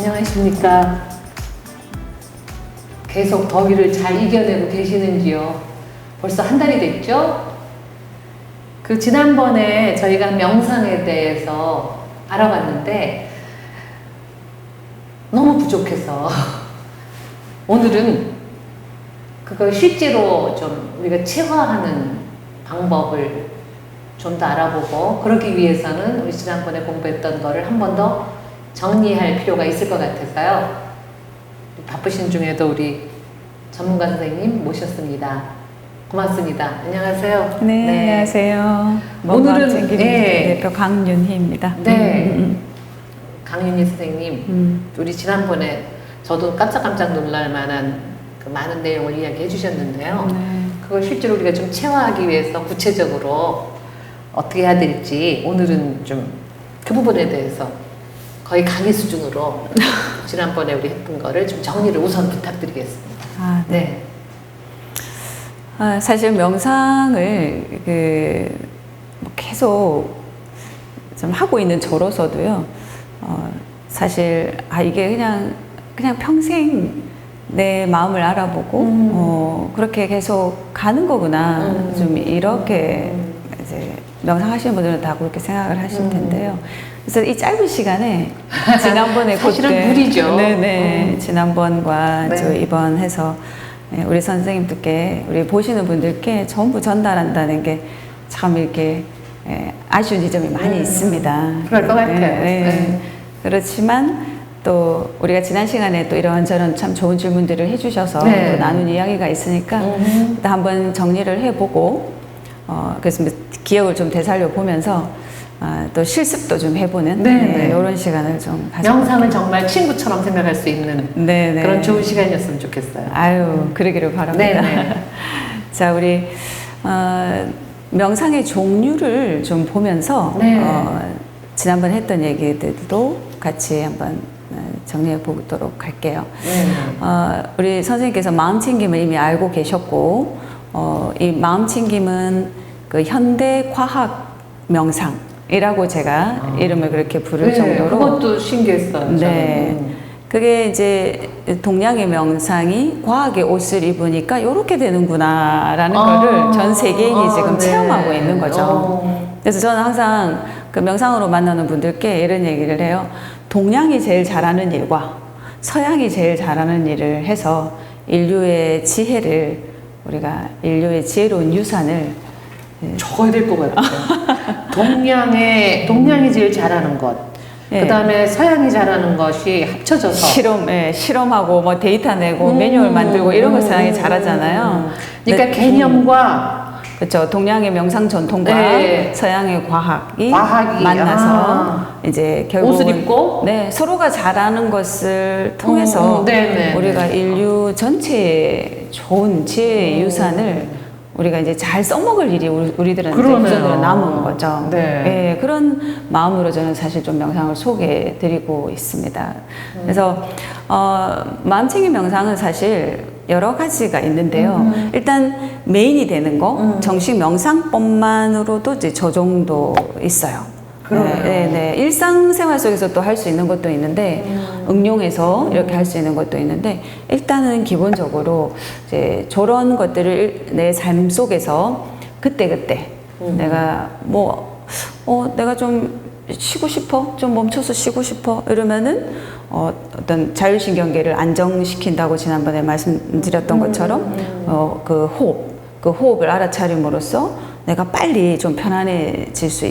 안녕하십니까. 계속 더위를 잘 이겨내고 계시는지요? 벌써 한 달이 됐죠? 지난번에 저희가 명상에 대해서 알아봤는데 너무 부족해서 오늘은 그걸 실제로 좀 우리가 체화하는 방법을 좀 더 알아보고, 그러기 위해서는 우리 지난번에 공부했던 거를 한 번 더 정리할 필요가 있을 것 같아서요. 바쁘신 중에도 우리 전문가 선생님 모셨습니다. 고맙습니다. 안녕하세요. 네, 안녕하세요. 오늘은 대표 강윤희입니다. 네, 강윤희 선생님, 우리 지난번에 저도 깜짝깜짝 놀랄 만한 그 많은 내용을 이야기해 주셨는데요. 네. 그걸 실제로 우리가 좀 체화하기 위해서 구체적으로 어떻게 해야 될지 오늘은 좀 그 부분에 대해서 거의 강의 수준으로 지난번에 우리 했던 거를 좀 정리를 우선 부탁드리겠습니다. 아, 네. 사실 명상을 뭐 계속 좀 하고 있는 저로서도요. 사실 이게 그냥 평생 내 마음을 알아보고 그렇게 계속 가는 거구나. 좀 이렇게 이제 명상하시는 분들은 다 그렇게 생각을 하실 텐데요. 그래서 이 짧은 시간에 지난번에 사실은 무리죠. 네네. 지난번과 네. 저 이번 해서 우리 선생님들께, 우리 보시는 분들께 전부 전달한다는 게 참 이렇게 아쉬운 지점이 많이 있습니다. 그럴 것 같아요. 네. 그렇지만 또 우리가 지난 시간에 또 이런저런 참 좋은 질문들을 해주셔서 네. 또 나눈 이야기가 있으니까 일단 한번 정리를 해보고, 그래서 기억을 좀 되살려 보면서 또 실습도 좀 해보는 이런 시간을 좀 가져볼게요. 명상은 정말 친구처럼 생각할 수 있는 네네. 그런 좋은 시간이었으면 좋겠어요. 아유, 그러기를 바랍니다. 네네. 자, 우리 명상의 종류를 좀 보면서 네. 지난번 했던 얘기들도 같이 한번 정리해 보도록 할게요. 우리 선생님께서 마음챙김을 이미 알고 계셨고, 이 마음챙김은 그 현대 과학 명상이라고 제가 이름을 그렇게 부를 정도로. 그것도 신기했어요. 네. 저는. 그게 이제 동양의 명상이 과학의 옷을 입으니까 이렇게 되는구나라는 거를 전 세계인이 지금 체험하고 있는 거죠. 그래서 저는 항상 그 명상으로 만나는 분들께 이런 얘기를 해요. 동양이 제일 잘하는 일과 서양이 제일 잘하는 일을 해서 인류의 지혜를, 우리가 인류의 지혜로운 유산을 적어야 될 것 같아요. 동양이 제일 잘하는 것. 네. 그 다음에 서양이 잘하는 것이 합쳐져서 실험하고 뭐 데이터 내고 매뉴얼 만들고 이런 걸 서양이 잘하잖아요. 그러니까 개념과 그렇죠. 동양의 명상 전통과 네. 서양의 과학이 만나서 이제 결국 옷을 입고 서로가 잘하는 것을 통해서 우리가 인류 전체의 좋은 지혜의 유산을 우리가 이제 잘 써먹을 일이 우리들은 우선으로 남은 거죠. 네, 그런 마음으로 저는 사실 좀 명상을 소개해드리고 있습니다. 그래서 마음챙김 명상은 사실 여러 가지가 있는데요. 일단 메인이 되는 거, 정식 명상법만으로도 이제 저 정도 있어요. 네. 일상생활 속에서 또 할 수 있는 것도 있는데, 응용해서 이렇게 할 수 있는 것도 있는데, 일단은 기본적으로 이제 저런 것들을 내 삶 속에서 그때그때 내가 내가 좀 쉬고 싶어, 좀 멈춰서 쉬고 싶어 이러면은 어떤 자율신경계를 안정시킨다고 지난번에 말씀드렸던 것처럼 그 호흡을 알아차림으로써 내가 빨리 좀 편안해질 수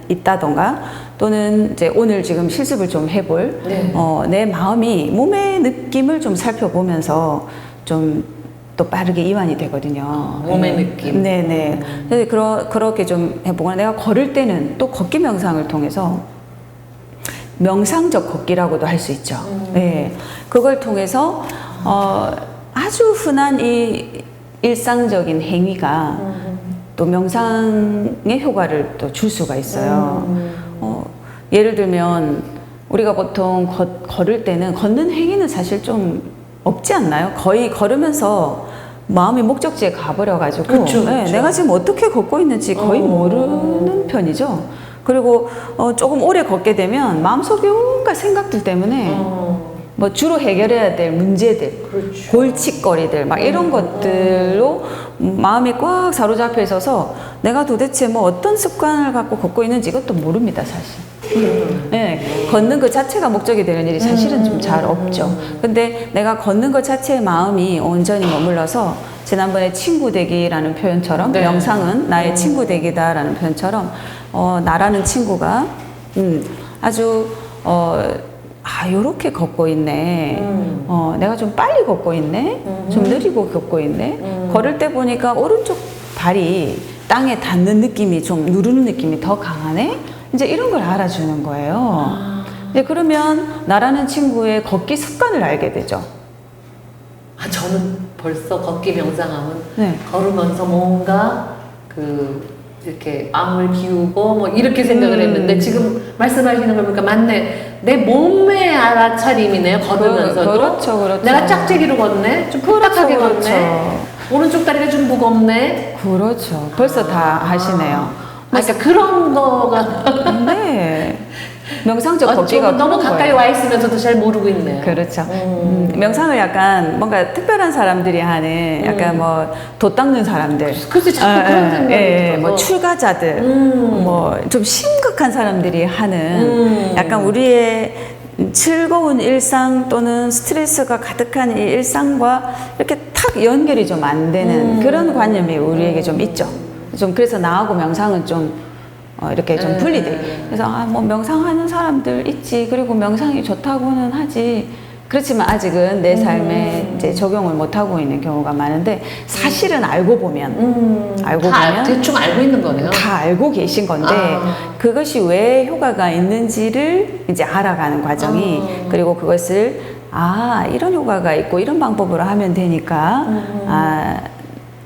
있다던가, 또는 이제 오늘 지금 실습을 좀 해볼 내 마음이 몸의 느낌을 좀 살펴보면서 좀 또 빠르게 이완이 되거든요. 몸의 느낌. 네네. 그래서 그렇게 좀 해보거나, 내가 걸을 때는 또 걷기 명상을 통해서 명상적 걷기라고도 할 수 있죠. 네. 그걸 통해서 아주 흔한 이 일상적인 행위가 또 명상의 효과를 또 줄 수가 있어요. 예를 들면 우리가 보통 걸을 때는, 걷는 행위는 사실 좀 없지 않나요? 거의 걸으면서 마음이 목적지에 가버려가지고 그렇죠. 내가 지금 어떻게 걷고 있는지 거의 모르는 편이죠. 그리고 조금 오래 걷게 되면 마음속에 온갖 생각들 때문에 뭐 주로 해결해야 될 문제들, 그렇죠. 골칫거리들 막 이런 것들로 마음이 꽉 사로잡혀 있어서 내가 도대체 뭐 어떤 습관을 갖고 걷고 있는지 이것도 모릅니다, 사실. 네, 걷는 것 자체가 목적이 되는 일이 사실은 좀 잘 없죠. 근데 내가 걷는 것 자체에 마음이 온전히 머물러서 지난번에 친구 되기라는 표현처럼 네. 명상은 나의 친구 되기다라는 표현처럼 나라는 친구가 아주 요렇게 걷고 있네. 내가 좀 빨리 걷고 있네. 좀 느리고 걷고 있네. 걸을 때 보니까 오른쪽 발이 땅에 닿는 느낌이 좀 누르는 느낌이 더 강하네. 이제 이런 걸 알아주는 거예요. 네, 그러면 나라는 친구의 걷기 습관을 알게 되죠. 저는 벌써 걷기 명상하면 네. 걸으면서 뭔가 이렇게 마음을 비우고 뭐 이렇게 생각을 했는데 지금 말씀하시는 걸 보니까 맞네. 내 몸의 알아차림이네요. 걸으면서도. 그렇죠. 내가 짝짝이로 걷네. 좀 푸딱하게 걷네. 오른쪽 다리가 좀 무겁네. 그렇죠. 벌써 다 하시네요. 그러니까 그런 거가 네. 명상적 걷기가 너무 가까이 와 있으면서도 잘 모르고 있네요. 그렇죠. 명상을 약간 뭔가 특별한 사람들이 하는 약간 뭐 돛 닦는 사람들. 그렇지, 자꾸 그런 생각이 들어서. 뭐 출가자들, 뭐 좀 심각한 사람들이 하는 약간 우리의 즐거운 일상 또는 스트레스가 가득한 이 일상과 이렇게 탁 연결이 좀 안 되는 그런 관념이 우리에게 좀 있죠. 좀 그래서 나하고 명상은 좀 이렇게 좀 분리돼. 그래서 뭐 명상하는 사람들 있지. 그리고 명상이 좋다고는 하지. 그렇지만 아직은 내 삶에 이제 적용을 못 하고 있는 경우가 많은데 사실은 알고 보면 대충 알고 있는 거네요. 다 알고 계신 건데 그것이 왜 효과가 있는지를 이제 알아가는 과정이 그리고 그것을 이런 효과가 있고 이런 방법으로 하면 되니까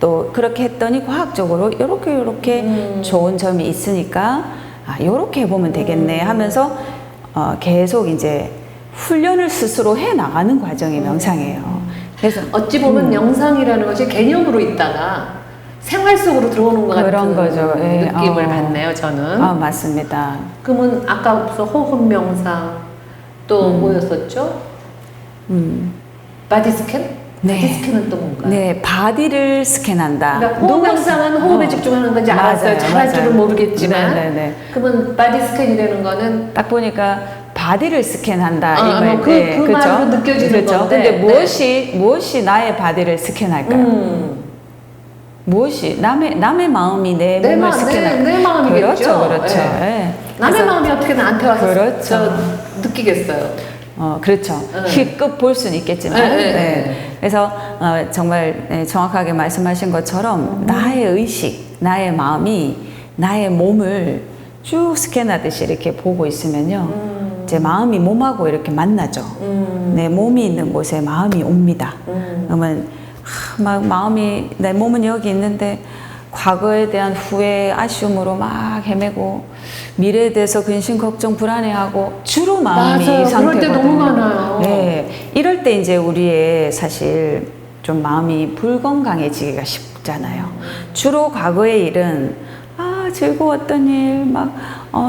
또 그렇게 했더니 과학적으로 요렇게 좋은 점이 있으니까 요렇게 해보면 되겠네 하면서 계속 이제 훈련을 스스로 해 나가는 과정이 명상이에요. 그래서 어찌 보면 명상이라는 것이 개념으로 있다가 생활 속으로 들어오는 것 그런 같은 거죠. 느낌을 받네요, 저는. 맞습니다. 그러면 아까부터 호흡 명상 또 뭐였었죠? 바디 스캔? 네. 바디 스캔은 또 뭔가요? 네, 바디를 스캔한다. 그러니까 호흡 명상은 호흡에 집중하는 건지 알았어요. 잘할 줄은 모르겠지만. 네네네. 그러면 바디 스캔이라는 거는 딱 보니까 바디를 스캔한다. 그 말로 느껴지는 건데. 근데 무엇이 나의 바디를 스캔할까요? 무엇이 남의 마음이 내 몸을 스캔할까요? 내 마음이겠죠. 그렇죠. 네. 남의 마음이 어떻게 나한테 와서 그렇죠. 느끼겠어요. 그렇죠. 힐끗 볼 수는 있겠지만. 그래서 정말 정확하게 말씀하신 것처럼 나의 의식, 나의 마음이 나의 몸을 쭉 스캔하듯이 이렇게 보고 있으면요. 제 마음이 몸하고 이렇게 만나죠. 내 몸이 있는 곳에 마음이 옵니다. 그러면 내 몸은 여기 있는데 과거에 대한 후회, 아쉬움으로 막 헤매고 미래에 대해서 근심, 걱정, 불안해하고 주로 마음이 이 상태거든요. 그럴 때 너무 많아요. 네, 이럴 때 이제 우리의 사실 좀 마음이 불건강해지기가 쉽잖아요. 주로 과거의 일은 즐거웠던 일,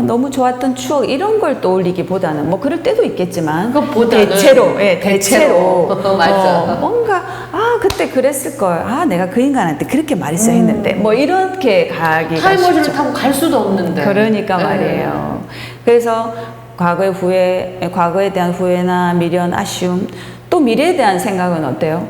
너무 좋았던 추억 이런 걸 떠올리기보다는 뭐 그럴 때도 있겠지만 대체로 맞아. 뭔가 그때 그랬을 걸, 내가 그 인간한테 그렇게 말했어야 했는데 뭐 이렇게 가기가 타임머신을 쉽죠. 타고 갈 수도 없는데. 그러니까 말이에요. 그래서 과거에 대한 후회나 미련, 아쉬움, 또 미래에 대한 생각은 어때요?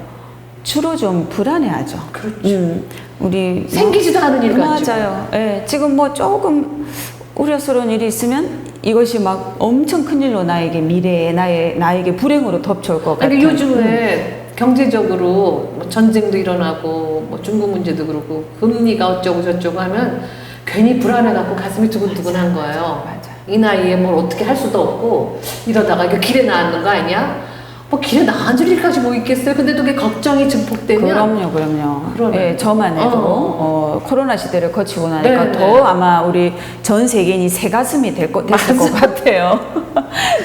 주로 좀 불안해하죠. 그렇죠. 우리 생기지도 않은 일 같죠. 맞아요. 예, 지금 뭐 조금 우려스러운 일이 있으면 이것이 막 엄청 큰일로 나에게 미래에 나에게 불행으로 덮쳐올 것 같아요. 요즘에 경제적으로 뭐 전쟁도 일어나고 뭐 중국 문제도 그렇고 금리가 어쩌고 저쩌고 하면 괜히 불안해갖고 가슴이 두근두근한 거예요. 맞아요. 이 나이에 뭘 어떻게 할 수도 없고 이러다가 이거 길에 나앉는 거 아니야? 뭐 길에 나앉을 일까지 뭐 있겠어요? 근데 또 그게 걱정이 증폭되면 그럼요. 예, 저만 해도 코로나 시대를 거치고 나니까 더 아마 우리 전 세계인이 새 가슴이 됐을 것 같아요.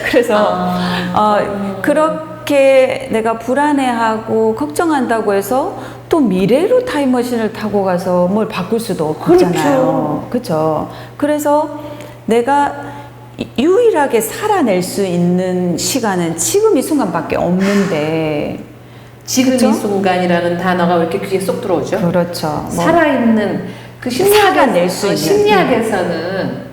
그래서 그렇게 내가 불안해하고 걱정한다고 해서 또 미래로 타임머신을 타고 가서 뭘 바꿀 수도 없잖아요. 그렇죠. 그래서 내가 유일하게 살아낼 수 있는 시간은 지금 이 순간밖에 없는데 지금 그렇죠? 이 순간이라는 단어가 왜 이렇게 귀에 쏙 들어오죠? 그렇죠. 뭐 살아있는 그 살아낼 수 있는 심리학에서는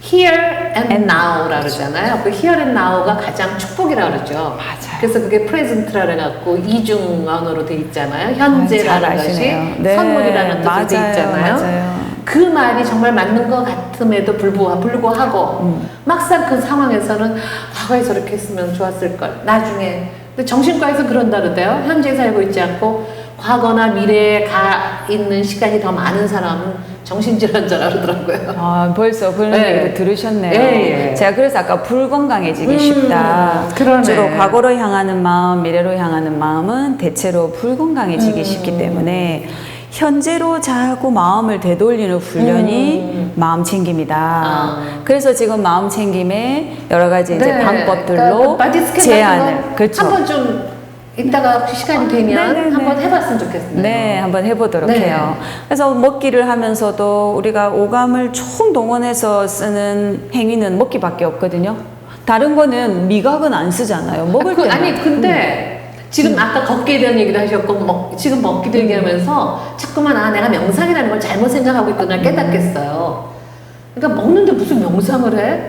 here and now라 그러잖아요. 그 here and now가 가장 축복이라 그러죠. 맞아요. 그래서 그게 present라 그래갖고 이중 언어로 돼 있잖아요. 현재라는 것이 네. 선물이라는 뜻으로 돼 있잖아요. 맞아요. 그 말이 정말 맞는 것 같음에도 불구하고 막상 그 상황에서는 과거에 저렇게 했으면 좋았을 걸. 나중에. 근데 정신과에서 그런다 그러대요. 현재에 살고 있지 않고 과거나 미래에 가 있는 시간이 더 많은 사람은 정신질환자라 그러더라고요. 아, 벌써 그런 네. 얘기를 들으셨네요. 예, 예. 제가 그래서 아까 불건강해지기 쉽다. 그러네. 주로 과거로 향하는 마음, 미래로 향하는 마음은 대체로 불건강해지기 쉽기 때문에 현재로 자꾸 마음을 되돌리는 훈련이 마음 챙김이다. 그래서 지금 마음 챙김에 여러 가지 이제 네. 방법들로 그러니까 바디 스캔 제안을 그렇죠. 한번 좀 이따가 시간이 되면 네네네. 한번 해봤으면 좋겠습니다. 네, 한번 해보도록 네. 해요. 그래서 먹기를 하면서도 우리가 오감을 총동원해서 쓰는 행위는 먹기밖에 없거든요. 다른 거는 미각은 안 쓰잖아요. 먹을 때. 아니 근데 지금 아까 걷기에 대한 얘기도 하셨고 지금 먹기도 얘기하면서 자꾸만 내가 명상이라는 걸 잘못 생각하고 있구나 깨닫겠어요. 그러니까 먹는데 무슨 명상을 해?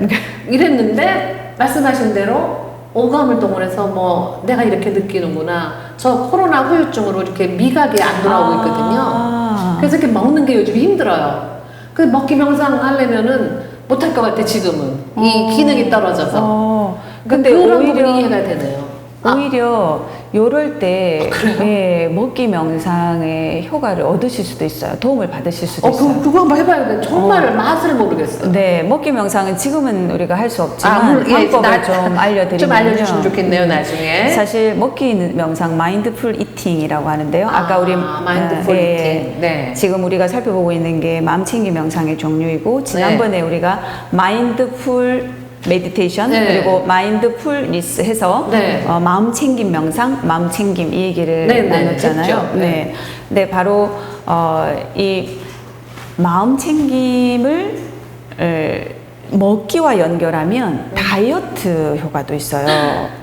이랬는데 말씀하신 대로 오감을 동원해서 뭐 내가 이렇게 느끼는구나. 저 코로나 후유증으로 이렇게 미각이 안 돌아오고 있거든요. 그래서 이렇게 먹는 게 요즘 힘들어요. 그 먹기 명상 하려면은 못할 것 같아 지금은. 이 기능이 떨어져서. 근데 그런 오히려 부분이 이해가 되네요. 오히려 요럴 때 예, 먹기 명상의 효과를 얻으실 수도 있어요. 도움을 받으실 수도 있어요. 그거 한번 해봐야 돼. 정말 맛을 모르겠어요. 네, 먹기 명상은 지금은 우리가 할 수 없지만 방법을 좀 알려드리면 좀 알려주시면 좋겠네요, 나중에. 사실 먹기 명상 마인드풀 이팅이라고 하는데요. 아까 우리 마인드풀 이팅. 네. 지금 우리가 살펴보고 있는 게 마음 챙김 명상의 종류이고 지난번에 우리가 마인드풀 메디테이션 네. 그리고 마인드풀니스 해서 네. 마음 챙김 명상, 마음 챙김 이 얘기를 네, 나눴잖아요. 네. 네. 네, 바로 이 마음 챙김을 먹기와 연결하면 다이어트 효과도 있어요.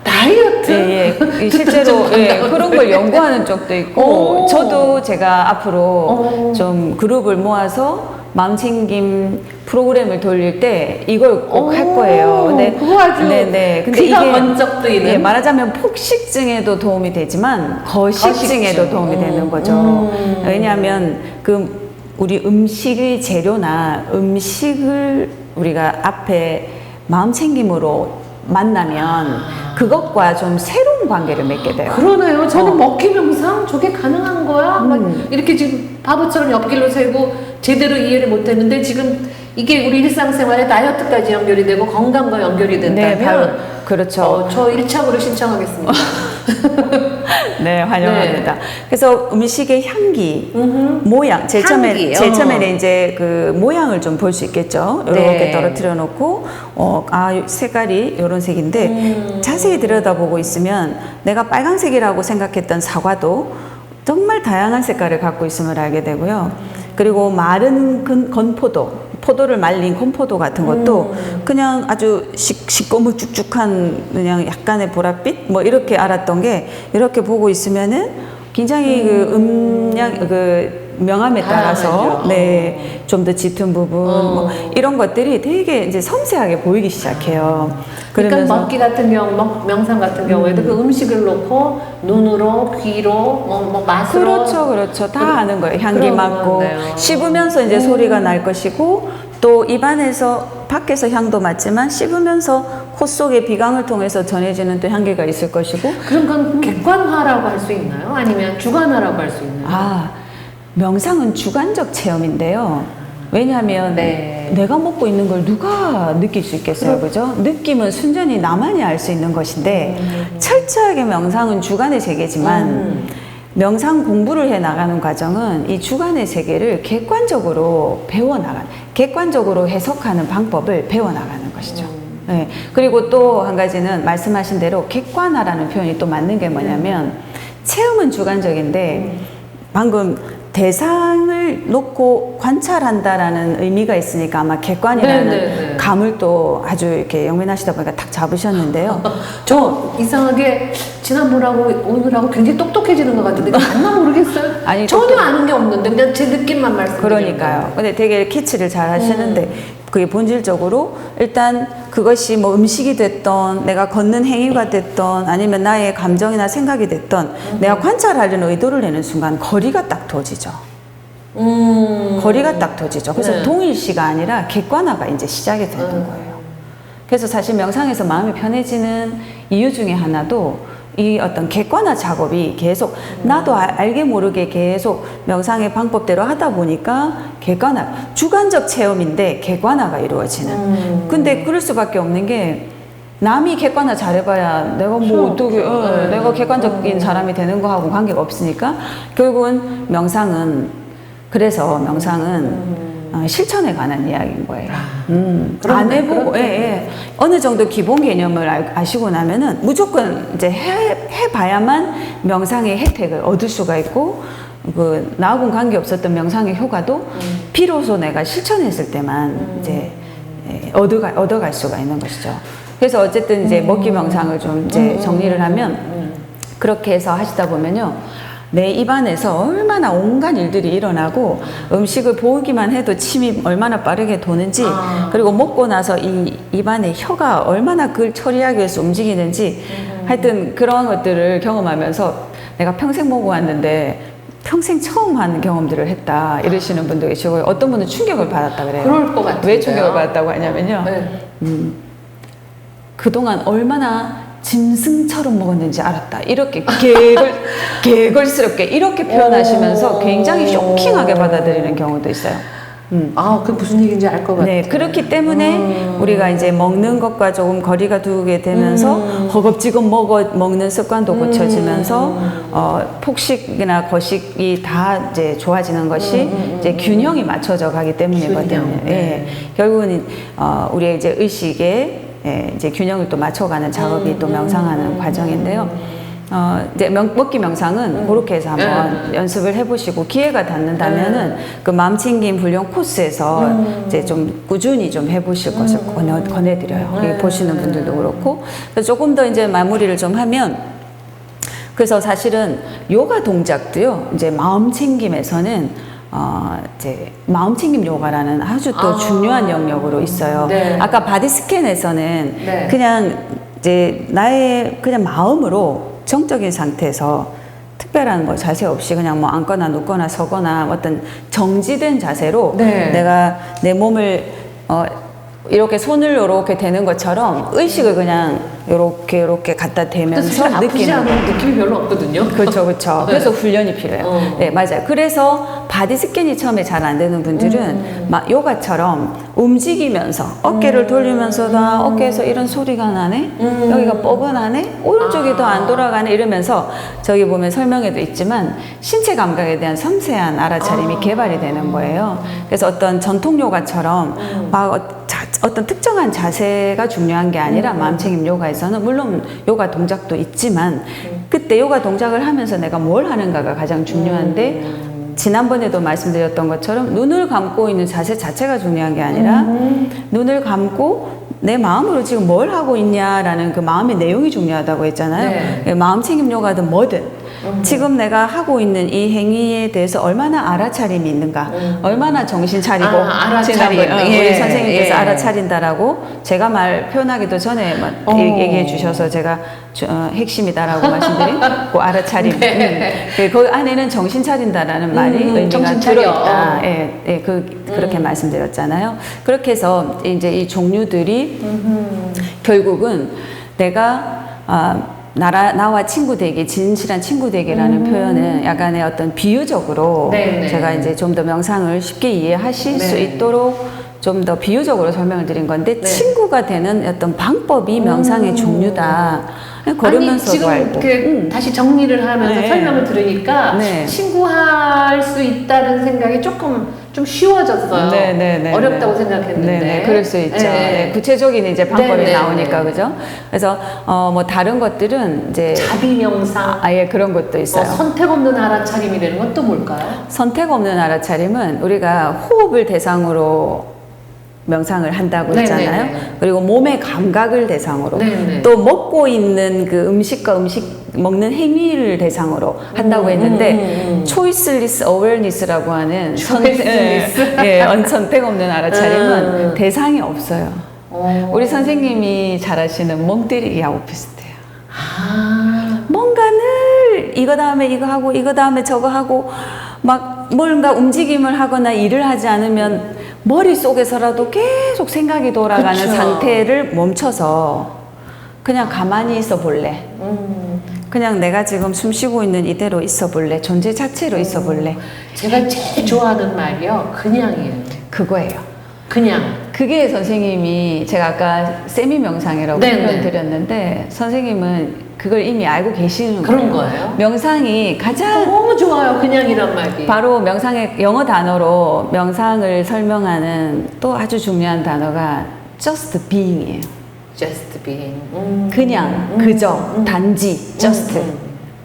다이어트? 예, 예. 실제로 예, 그런 걸 연구하는 쪽도 있고 저도 제가 앞으로 좀 그룹을 모아서 마음챙김 프로그램을 돌릴 때 이걸 꼭 할 거예요. 근데 그거 아주 네네. 근데 귀가 이게 번쩍 뜨이는. 예, 말하자면 폭식증에도 도움이 되지만 거식증에도 도움이 되는 거죠. 왜냐하면 그 우리 음식의 재료나 음식을 우리가 앞에 마음챙김으로 만나면 그것과 좀 새로운 관계를 맺게 돼요. 그러네요. 저는 먹기 명상 저게 가능한 거야? 막 이렇게 지금 바보처럼 옆길로 세고 제대로 이해를 못했는데 지금 이게 우리 일상생활에 다이어트까지 연결이 되고 건강과 연결이 된다면 네, 바로 그렇죠. 저 1차으로 신청하겠습니다. 네, 환영합니다. 네. 그래서 음식의 향기, 모양, 제일 처음에 이제 그 모양을 좀 볼 수 있겠죠. 이렇게 네. 떨어뜨려 놓고, 색깔이 이런 색인데, 자세히 들여다보고 있으면 내가 빨간색이라고 생각했던 사과도 정말 다양한 색깔을 갖고 있음을 알게 되고요. 그리고 마른 포도를 말린 건포도 같은 것도 그냥 아주 시꺼멓-쭉쭉한 그냥 약간의 보랏빛 뭐 이렇게 알았던 게 이렇게 보고 있으면은 굉장히 그 명암에 따라서 네, 좀 더 짙은 부분 뭐 이런 것들이 되게 이제 섬세하게 보이기 시작해요. 그러니까 먹기 같은 경우, 명상 같은 경우에도 그 음식을 놓고 눈으로, 귀로, 뭐 맛으로 그렇죠. 다 아는 거예요. 향기 맡고 씹으면서 이제 소리가 날 것이고 또 입안에서 밖에서 향도 맡지만 씹으면서 코 속에 비강을 통해서 전해지는 또 향기가 있을 것이고 그런 건 객관화라고 할 수 있나요? 아니면 주관화라고 할 수 있나요? 명상은 주관적 체험인데요. 왜냐하면 내가 먹고 있는 걸 누가 느낄 수 있겠어요, 그죠? 느낌은 순전히 나만이 알 수 있는 것인데 철저하게 명상은 주관의 세계지만 명상 공부를 해 나가는 과정은 이 주관의 세계를 객관적으로 객관적으로 해석하는 방법을 배워 나가는 것이죠. 네. 그리고 또 한 가지는 말씀하신 대로 객관화라는 표현이 또 맞는 게 뭐냐면 체험은 주관적인데 방금 대상을 놓고 관찰한다라는 의미가 있으니까 아마 객관이라는 감을 또 아주 이렇게 영민하시다 보니까 탁 잡으셨는데요. 저 이상하게 지난번하고 오늘하고 굉장히 똑똑해지는 것 같은데 맞나 모르겠어요. 아니, 전혀 아는 게 없는데 그냥 제 느낌만 말씀드리는 그러니까요. 근데 되게 캐치를 잘 하시는데 그게 본질적으로 일단 그것이 뭐 음식이 됐던 내가 걷는 행위가 됐던 아니면 나의 감정이나 생각이 됐던 내가 관찰하려는 의도를 내는 순간 거리가 딱 두어지죠. 거리가 딱 두어지죠. 그래서 동일시가 아니라 객관화가 이제 시작이 되는 거예요. 그래서 사실 명상에서 마음이 편해지는 이유 중에 하나도 이 어떤 객관화 작업이 계속 나도 알게 모르게 계속 명상의 방법대로 하다 보니까 객관화, 주관적 체험인데 객관화가 이루어지는. 근데 그럴 수밖에 없는 게 남이 객관화 잘해봐야 내가 뭐 어떻게 내가 객관적인 사람이 되는 거하고 관계가 없으니까 결국은 명상은 그래서 명상은 실천에 관한 이야기인 거예요. 안 해보고, 어느 정도 기본 개념을 아시고 나면은 무조건 이제 해봐야만 명상의 혜택을 얻을 수가 있고, 그, 나하고는 관계 없었던 명상의 효과도 비로소 내가 실천했을 때만 이제 얻어갈 수가 있는 것이죠. 그래서 어쨌든 이제 먹기 명상을 좀 이제 정리를 하면 그렇게 해서 하시다 보면요. 내 입안에서 얼마나 온갖 일들이 일어나고 음식을 보기만 해도 침이 얼마나 빠르게 도는지 그리고 먹고 나서 이 입안의 혀가 얼마나 그걸 처리하기 위해서 움직이는지 하여튼 그런 것들을 경험하면서 내가 평생 먹고 왔는데 평생 처음 하는 경험들을 했다 이러시는 분도 계시고 어떤 분은 충격을 받았다 그래요. 그럴 것 같아요. 왜 충격을 받았다고 하냐면요. 그동안 얼마나 짐승처럼 먹었는지 알았다. 이렇게 개걸스럽게 이렇게 표현하시면서 굉장히 쇼킹하게 받아들이는 경우도 있어요. 그게 무슨 얘기인지 알 것 같아요. 네, 그렇기 때문에 우리가 이제 먹는 것과 조금 거리가 두게 되면서 허겁지겁 먹는 습관도 고쳐지면서 폭식이나 거식이 다 이제 좋아지는 것이 이제 균형이 맞춰져 가기 때문이거든요. 예, 결국은 우리의 이제 의식에 이제 균형을 또 맞춰가는 작업이 또 명상하는 과정인데요. 이제 먹기 명상은 그렇게 해서 한번 연습을 해보시고 기회가 닿는다면은 그 마음챙김 훈련 코스에서 이제 좀 꾸준히 좀 해보실 것을 권해드려요. 보시는 분들도 그렇고. 그래서 조금 더 이제 마무리를 좀 하면 그래서 사실은 요가 동작도요, 이제 마음챙김에서는 이제 마음챙김 요가라는 아주 또 중요한 영역으로 있어요. 아까 바디 스캔에서는 그냥 이제 나의 그냥 마음으로 정적인 상태에서 특별한 뭐 자세 없이 그냥 뭐 앉거나 눕거나 서거나 어떤 정지된 자세로 내가 내 몸을 이렇게 손을 이렇게 대는 것처럼 의식을 그냥 이렇게 갖다 대면서 느끼는 느낌이 별로 없거든요. 그렇죠, 그렇죠. 그래서 훈련이 필요해요. 네, 맞아요. 그래서 바디 스캔이 처음에 잘 안 되는 분들은 막 요가처럼 움직이면서 어깨를 돌리면서도 어깨에서 이런 소리가 나네, 여기가 뻐근하네, 오른쪽이 더 안 돌아가네 이러면서 저기 보면 설명에도 있지만 신체 감각에 대한 섬세한 알아차림이 개발이 되는 거예요. 그래서 어떤 전통 요가처럼 막 어떤 특정한 자세가 중요한 게 아니라 마음챙김 요가에서는 물론 요가 동작도 있지만 그때 요가 동작을 하면서 내가 뭘 하는가가 가장 중요한데 지난번에도 말씀드렸던 것처럼 눈을 감고 있는 자세 자체가 중요한 게 아니라 눈을 감고 내 마음으로 지금 뭘 하고 있냐라는 그 마음의 내용이 중요하다고 했잖아요. 마음챙김 요가든 뭐든 지금 내가 하고 있는 이 행위에 대해서 얼마나 알아차림이 있는가, 얼마나 정신 차리고 우리 선생님께서 알아차린다라고 제가 표현하기도 전에 얘기해 주셔서 제가 핵심이다라고 말씀드린 그 알아차림. 그 안에는 정신 차린다라는 말이 의미가 들어있다. 그렇게 말씀드렸잖아요. 그렇게 해서 이제 이 종류들이 결국은 내가 나와 친구 되기, 진실한 친구 되기라는 표현은 약간의 어떤 비유적으로 제가 이제 좀 더 명상을 쉽게 이해하실 수 있도록 좀 더 비유적으로 설명을 드린 건데 친구가 되는 어떤 방법이 명상의 종류다. 걸으면서도 지금 알고. 이렇게 다시 정리를 하면서 설명을 들으니까 친구할 수 있다는 생각이 조금 좀 쉬워졌어요. 네네네. 어렵다고 생각했는데. 네네. 그럴 수 있죠. 네. 네, 구체적인 이제 방법이 네네네. 나오니까, 그죠? 그래서, 뭐, 다른 것들은 이제. 자비명상. 아예 그런 것도 있어요. 선택 없는 알아차림이라는 건 또 뭘까요? 선택 없는 알아차림은 우리가 호흡을 대상으로 명상을 한다고 했잖아요. 네네네. 그리고 몸의 감각을 대상으로 네네. 또 먹고 있는 그 음식과 음식 먹는 행위를 대상으로 한다고 했는데 choiceless awareness라고 하는 선택 없는 알아차림은 대상이 없어요. 우리 선생님이 잘 아시는 멍 때리기하고 비슷해요. 뭔가 늘 이거 다음에 이거 하고 이거 다음에 저거 하고 막 뭔가 움직임을 하거나 일을 하지 않으면 머릿속에서라도 계속 생각이 돌아가는 그쵸. 상태를 멈춰서 그냥 가만히 있어 볼래. 그냥 내가 지금 숨 쉬고 있는 이대로 있어 볼래. 존재 자체로 있어 볼래. 제가 제일 좋아하는 말이요. 그냥이에요. 그거예요. 그냥. 그게 선생님이 제가 아까 세미 명상이라고 네네. 표현드렸는데 선생님은 그걸 이미 알고 계시는 그런 거예요? 명상이 가장 너무 좋아요. 그냥이란 말이. 바로 명상의 영어 단어로 명상을 설명하는 또 아주 중요한 단어가 just being이에요. Just being. 그냥, 그저, 단지, just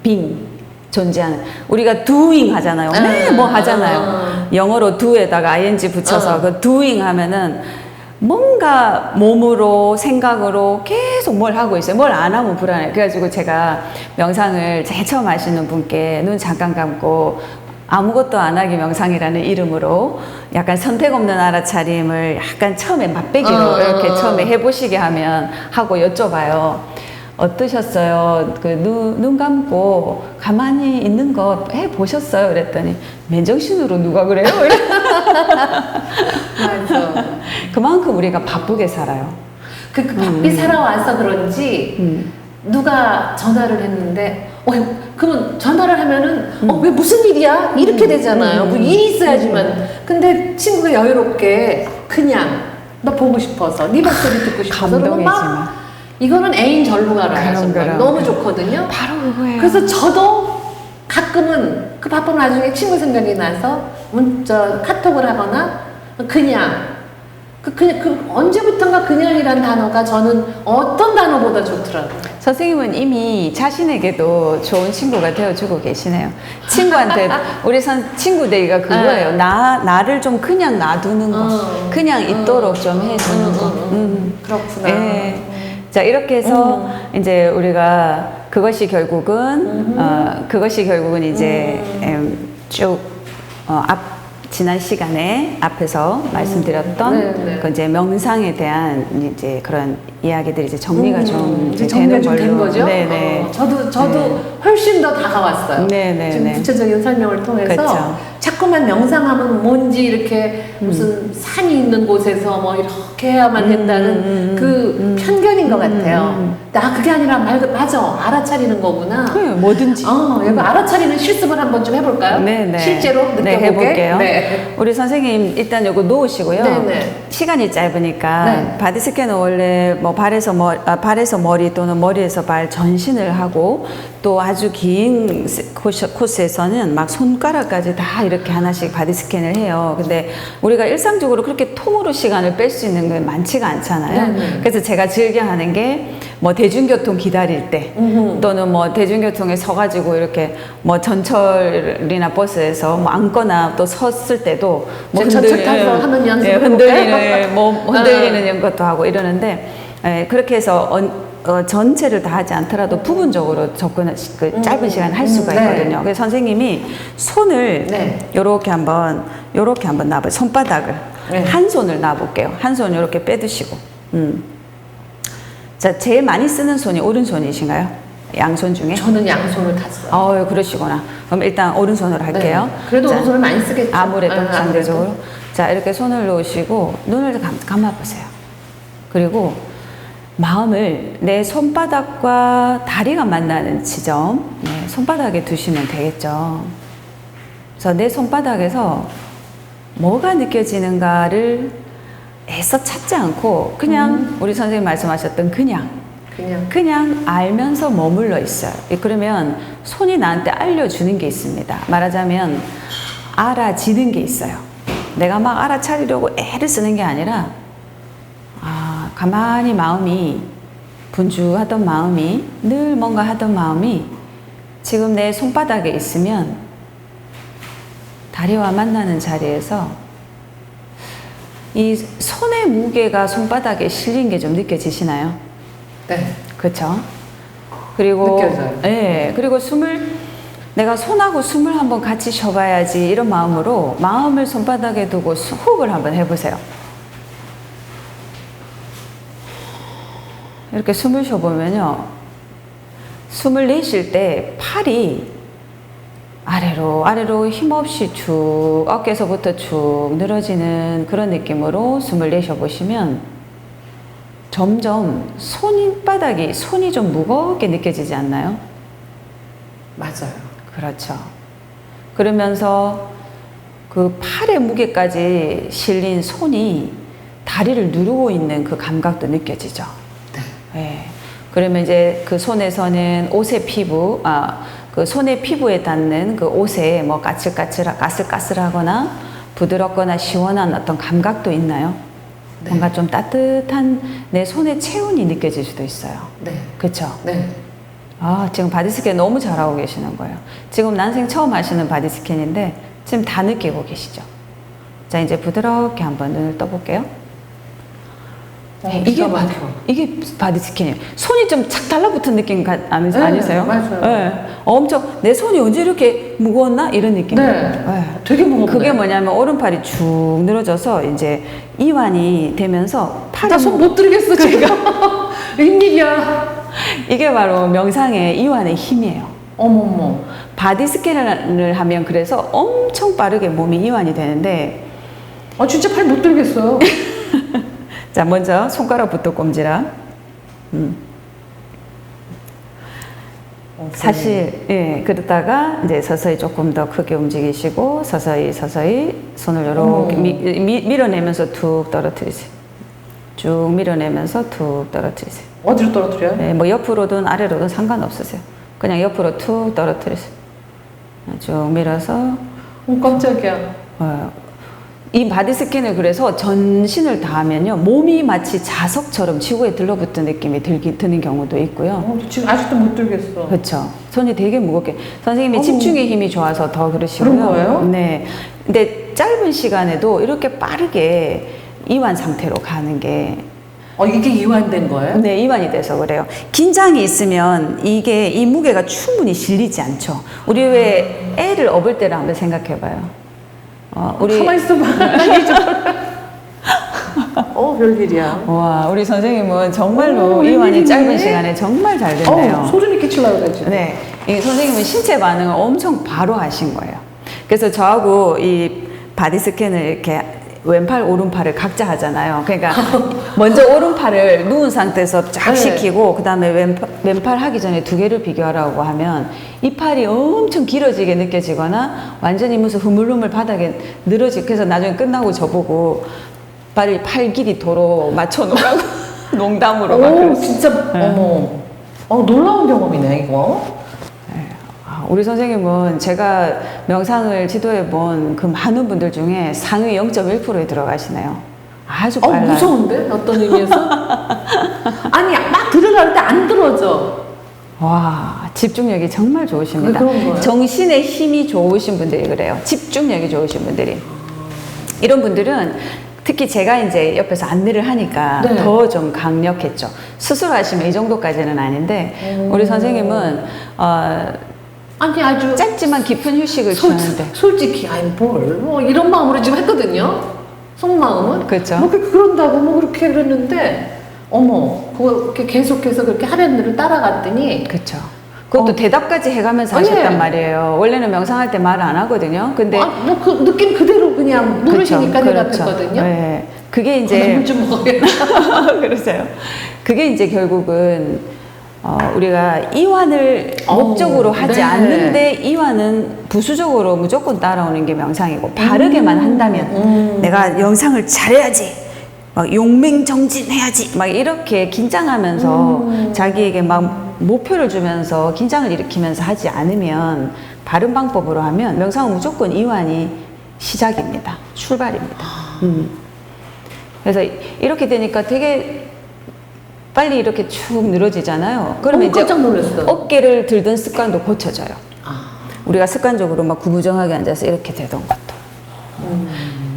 being. 존재하는. 우리가 doing 하잖아요. 뭐 하잖아요. 영어로 do에다가 ing 붙여서 그 doing 하면은 뭔가 몸으로 생각으로 계속 뭘 하고 있어요. 뭘 안 하면 불안해요. 그래가지고 제가 명상을 제일 처음 하시는 분께 눈 잠깐 감고 아무것도 안 하기 명상이라는 이름으로 약간 선택 없는 알아차림을 약간 처음에 맛배기로 이렇게 처음에 해보시게 하고 여쭤봐요. 어떠셨어요? 그 눈 감고 가만히 있는 거 해보셨어요? 그랬더니 맨정신으로 누가 그래요? 맞아. 그만큼 우리가 바쁘게 살아요. 그 바삐 살아와서 그런지 누가 전화를 했는데 그러면 전화를 하면은 왜 무슨 일이야? 이렇게 되잖아요. 뭐 일이 있어야지만. 근데 친구가 여유롭게 그냥 너 보고 싶어서 네 목소리 듣고 싶어서 그러면 막 이거는 애인 절로 가라. 정말 너무 좋거든요. 바로 그거예요. 그래서 저도 가끔은 그 바쁜 와중에 친구 생각이 나서 카톡을 하거나 그냥 언제부턴가 그냥이란 단어가 저는 어떤 단어보다 좋더라고요. 선생님은 이미 자신에게도 좋은 친구가 되어주고 계시네요. 친구한테, 우리 친구 되기가 그거예요. 나를 좀 그냥 놔두는 거. 그냥 있도록 좀 해주는 거. 그렇구나. 네. 자, 이렇게 해서 이제 우리가 그것이 결국은 이제 지난 시간에 앞에서 말씀드렸던 그 이제 명상에 대한 이제 그런 이야기들이 이제 정리가 좀 되는 걸로. 된 거죠? 네네. 저도 훨씬 더 다가왔어요. 네네. 지금 구체적인 설명을 통해서 그쵸. 자꾸만 명상하면 뭔지 이렇게 무슨 산이 있는 곳에서 뭐 이렇게 해야만 된다는 그 편견인 것 같아요. 그게 아니라 맞아. 알아차리는 거구나. 뭐든지. 여기 알아차리는 실습을 한번 좀 해볼까요? 네네. 실제로 느껴보게. 네, 해볼게요. 네. 우리 선생님 일단 요거 놓으시고요. 네네. 시간이 짧으니까 바디 스캔은 원래 뭐 발에서 머리 또는 머리에서 발 전신을 하고 또 아주 긴 코스에서는 막 손가락까지 다 이렇게 하나씩 바디 스캔을 해요. 근데 우리가 일상적으로 그렇게 통으로 시간을 뺄 수 있는 건 많지가 않잖아요. 그래서 제가 즐겨 하는 게 뭐 대중교통 기다릴 때 또는 뭐 대중교통에 서가지고 이렇게 뭐 전철이나 버스에서 뭐 앉거나 또 섰을 때도 뭐 전철 타서 하는 연습을 흔들리는 것도 하고 이러는데 그렇게 해서 전체를 다 하지 않더라도 부분적으로 짧은 시간 할 수가 있거든요. 그래서 선생님이 손을 요렇게 한번 놔봐요. 손바닥을 한 손을 놔볼게요. 한 손 요렇게 빼두시고. 자, 제일 많이 쓰는 손이 오른손이신가요? 양손 중에? 저는 양손을 다 써요. 그러시구나. 그럼 일단 오른손으로 할게요. 그래도 오른손을 많이 쓰겠죠. 아무래도 상대적으로. 자, 이렇게 손을 놓으시고 눈을 감아보세요. 그리고 마음을 내 손바닥과 다리가 만나는 지점, 손바닥에 두시면 되겠죠. 그래서 내 손바닥에서 뭐가 느껴지는가를 애써 찾지 않고 그냥 우리 선생님 말씀하셨던 그냥 알면서 머물러 있어요. 그러면 손이 나한테 알려주는 게 있습니다. 말하자면 알아지는 게 있어요. 내가 막 알아차리려고 애를 쓰는 게 아니라 가만히 마음이 분주하던 마음이 늘 뭔가 하던 마음이 지금 내 손바닥에 있으면 다리와 만나는 자리에서 이 손의 무게가 손바닥에 실린 게 좀 느껴지시나요? 네. 그렇죠. 그리고 느껴져요. 네. 그리고 내가 손하고 숨을 한번 같이 쉬어봐야지 이런 마음으로 마음을 손바닥에 두고 호흡을 한번 해보세요. 이렇게 숨을 쉬어보면요. 숨을 내쉴 때 팔이 아래로 힘없이 쭉 어깨에서부터 쭉 늘어지는 그런 느낌으로 숨을 내쉬어보시면 점점 손이 좀 무겁게 느껴지지 않나요? 맞아요. 그렇죠. 그러면서 그 팔의 무게까지 실린 손이 다리를 누르고 있는 그 감각도 느껴지죠. 네. 그러면 이제 그 손에서는 옷의 피부, 그 손의 피부에 닿는 그 옷에 뭐 까슬까슬하거나 부드럽거나 시원한 어떤 감각도 있나요? 네. 뭔가 좀 따뜻한 내 손의 체온이 느껴질 수도 있어요. 네. 그렇죠? 네. 지금 바디스캔 너무 잘하고 계시는 거예요. 지금 난생 처음 하시는 바디스캔인데 지금 다 느끼고 계시죠? 자, 이제 부드럽게 한번 눈을 떠볼게요. 이게 바디스캔이에요. 손이 좀 착 달라붙은 느낌 아니세요? 맞아요. 네. 엄청 내 손이 언제 이렇게 무거웠나 이런 느낌. 네. 되게 무겁네. 그게 뭐냐면 오른팔이 쭉 늘어져서 이제 이완이 되면서 팔이 나 손 못 들겠어 지금. 웬일이야? 이게 바로 명상의 이완의 힘이에요. 어머머. 바디스캔을 하면 그래서 엄청 빠르게 몸이 이완이 되는데 진짜 팔 못 들겠어요. 자, 먼저 손가락부터 꼼지락. 사실, 예, 그러다가 이제 서서히 조금 더 크게 움직이시고, 서서히 손을 이렇게 밀어내면서 툭 떨어뜨리세요. 쭉 밀어내면서 툭 떨어뜨리세요. 어디로 떨어뜨려요? 네, 뭐 옆으로든 아래로든 상관없으세요. 그냥 옆으로 툭 떨어뜨리세요. 쭉 밀어서. 깜짝이야. 이 바디스캔을 그래서 전신을 다 하면요. 몸이 마치 자석처럼 지구에 들러붙은 느낌이 드는 경우도 있고요. 지금 아직도 못 들겠어. 그렇죠. 손이 되게 무겁게. 선생님이 집중의 힘이 좋아서 더 그러시고요. 그런 거예요? 네. 근데 짧은 시간에도 이렇게 빠르게 이완 상태로 가는 게 이게 이완된 거예요? 네, 이완이 돼서 그래요. 긴장이 있으면 이 무게가 충분히 실리지 않죠. 우리 왜 애를 업을 때를 한번 생각해 봐요. 가만히 있어봐. 별일이야. 와, 우리 선생님은 정말로 이완이 짧은 시간에 정말 잘 됐네요. 소름이 끼치려고 그러지. 네. 이 선생님은 신체 반응을 엄청 바로 하신 거예요. 그래서 저하고 이 바디스캔을 이렇게 왼팔, 오른팔을 각자 하잖아요. 그러니까 먼저 오른팔을 누운 상태에서 쫙 시키고 그 다음에 왼팔 하기 전에 두 개를 비교하라고 하면 이 팔이 엄청 길어지게 느껴지거나 완전히 무슨 흐물흐물 바닥에 늘어지고 그래서 나중에 끝나고 저보고 팔 길이 도로 맞춰놓으라고 농담으로 막 그랬어요. 진짜 놀라운 경험이네 이거. 우리 선생님은 제가 명상을 지도해 본 그 많은 분들 중에 상위 0.1%에 들어가시네요. 아주 빨라요. 무서운데? 어떤 의미에서? 아니 막 들으라는데 안 들어져. 와, 집중력이 정말 좋으십니다. 그런 거예요? 정신의 힘이 좋으신 분들이 그래요. 집중력이 좋으신 분들이. 이런 분들은 특히 제가 이제 옆에서 안내를 하니까 더 좀 강력했죠. 스스로 하시면 이 정도까지는 아닌데 우리 선생님은 아니 아주 짧지만 깊은 휴식을 취하는데 솔직히 이런 마음으로 지금 했거든요. 속마음은 그렇죠. 그런다고 그렇게 그랬는데 그거 계속해서 그렇게 하려는 대로 따라갔더니 그렇죠. 그것도 대답까지 해가면서 하셨단 말이에요. 원래는 명상할 때 말을 안 하거든요. 근데 그 느낌 그대로 그냥 물으시니까 대답했거든요. 네. 그게 이제 물 좀 먹어야겠다. 그러세요. 그게 이제 결국은 우리가 이완을 목적으로 하지 않는데 이완은 부수적으로 무조건 따라오는 게 명상이고 바르게만 한다면 내가 명상을 잘해야지 막 용맹정진해야지 막 이렇게 긴장하면서 자기에게 막 목표를 주면서 긴장을 일으키면서 하지 않으면 바른 방법으로 하면 명상은 무조건 이완이 시작입니다. 출발입니다. 그래서 이렇게 되니까 되게 빨리 이렇게 축 늘어지잖아요. 그러면 이제 깜짝 놀랐어요. 어깨를 들던 습관도 고쳐져요. 우리가 습관적으로 막 구부정하게 앉아서 이렇게 되던 것도.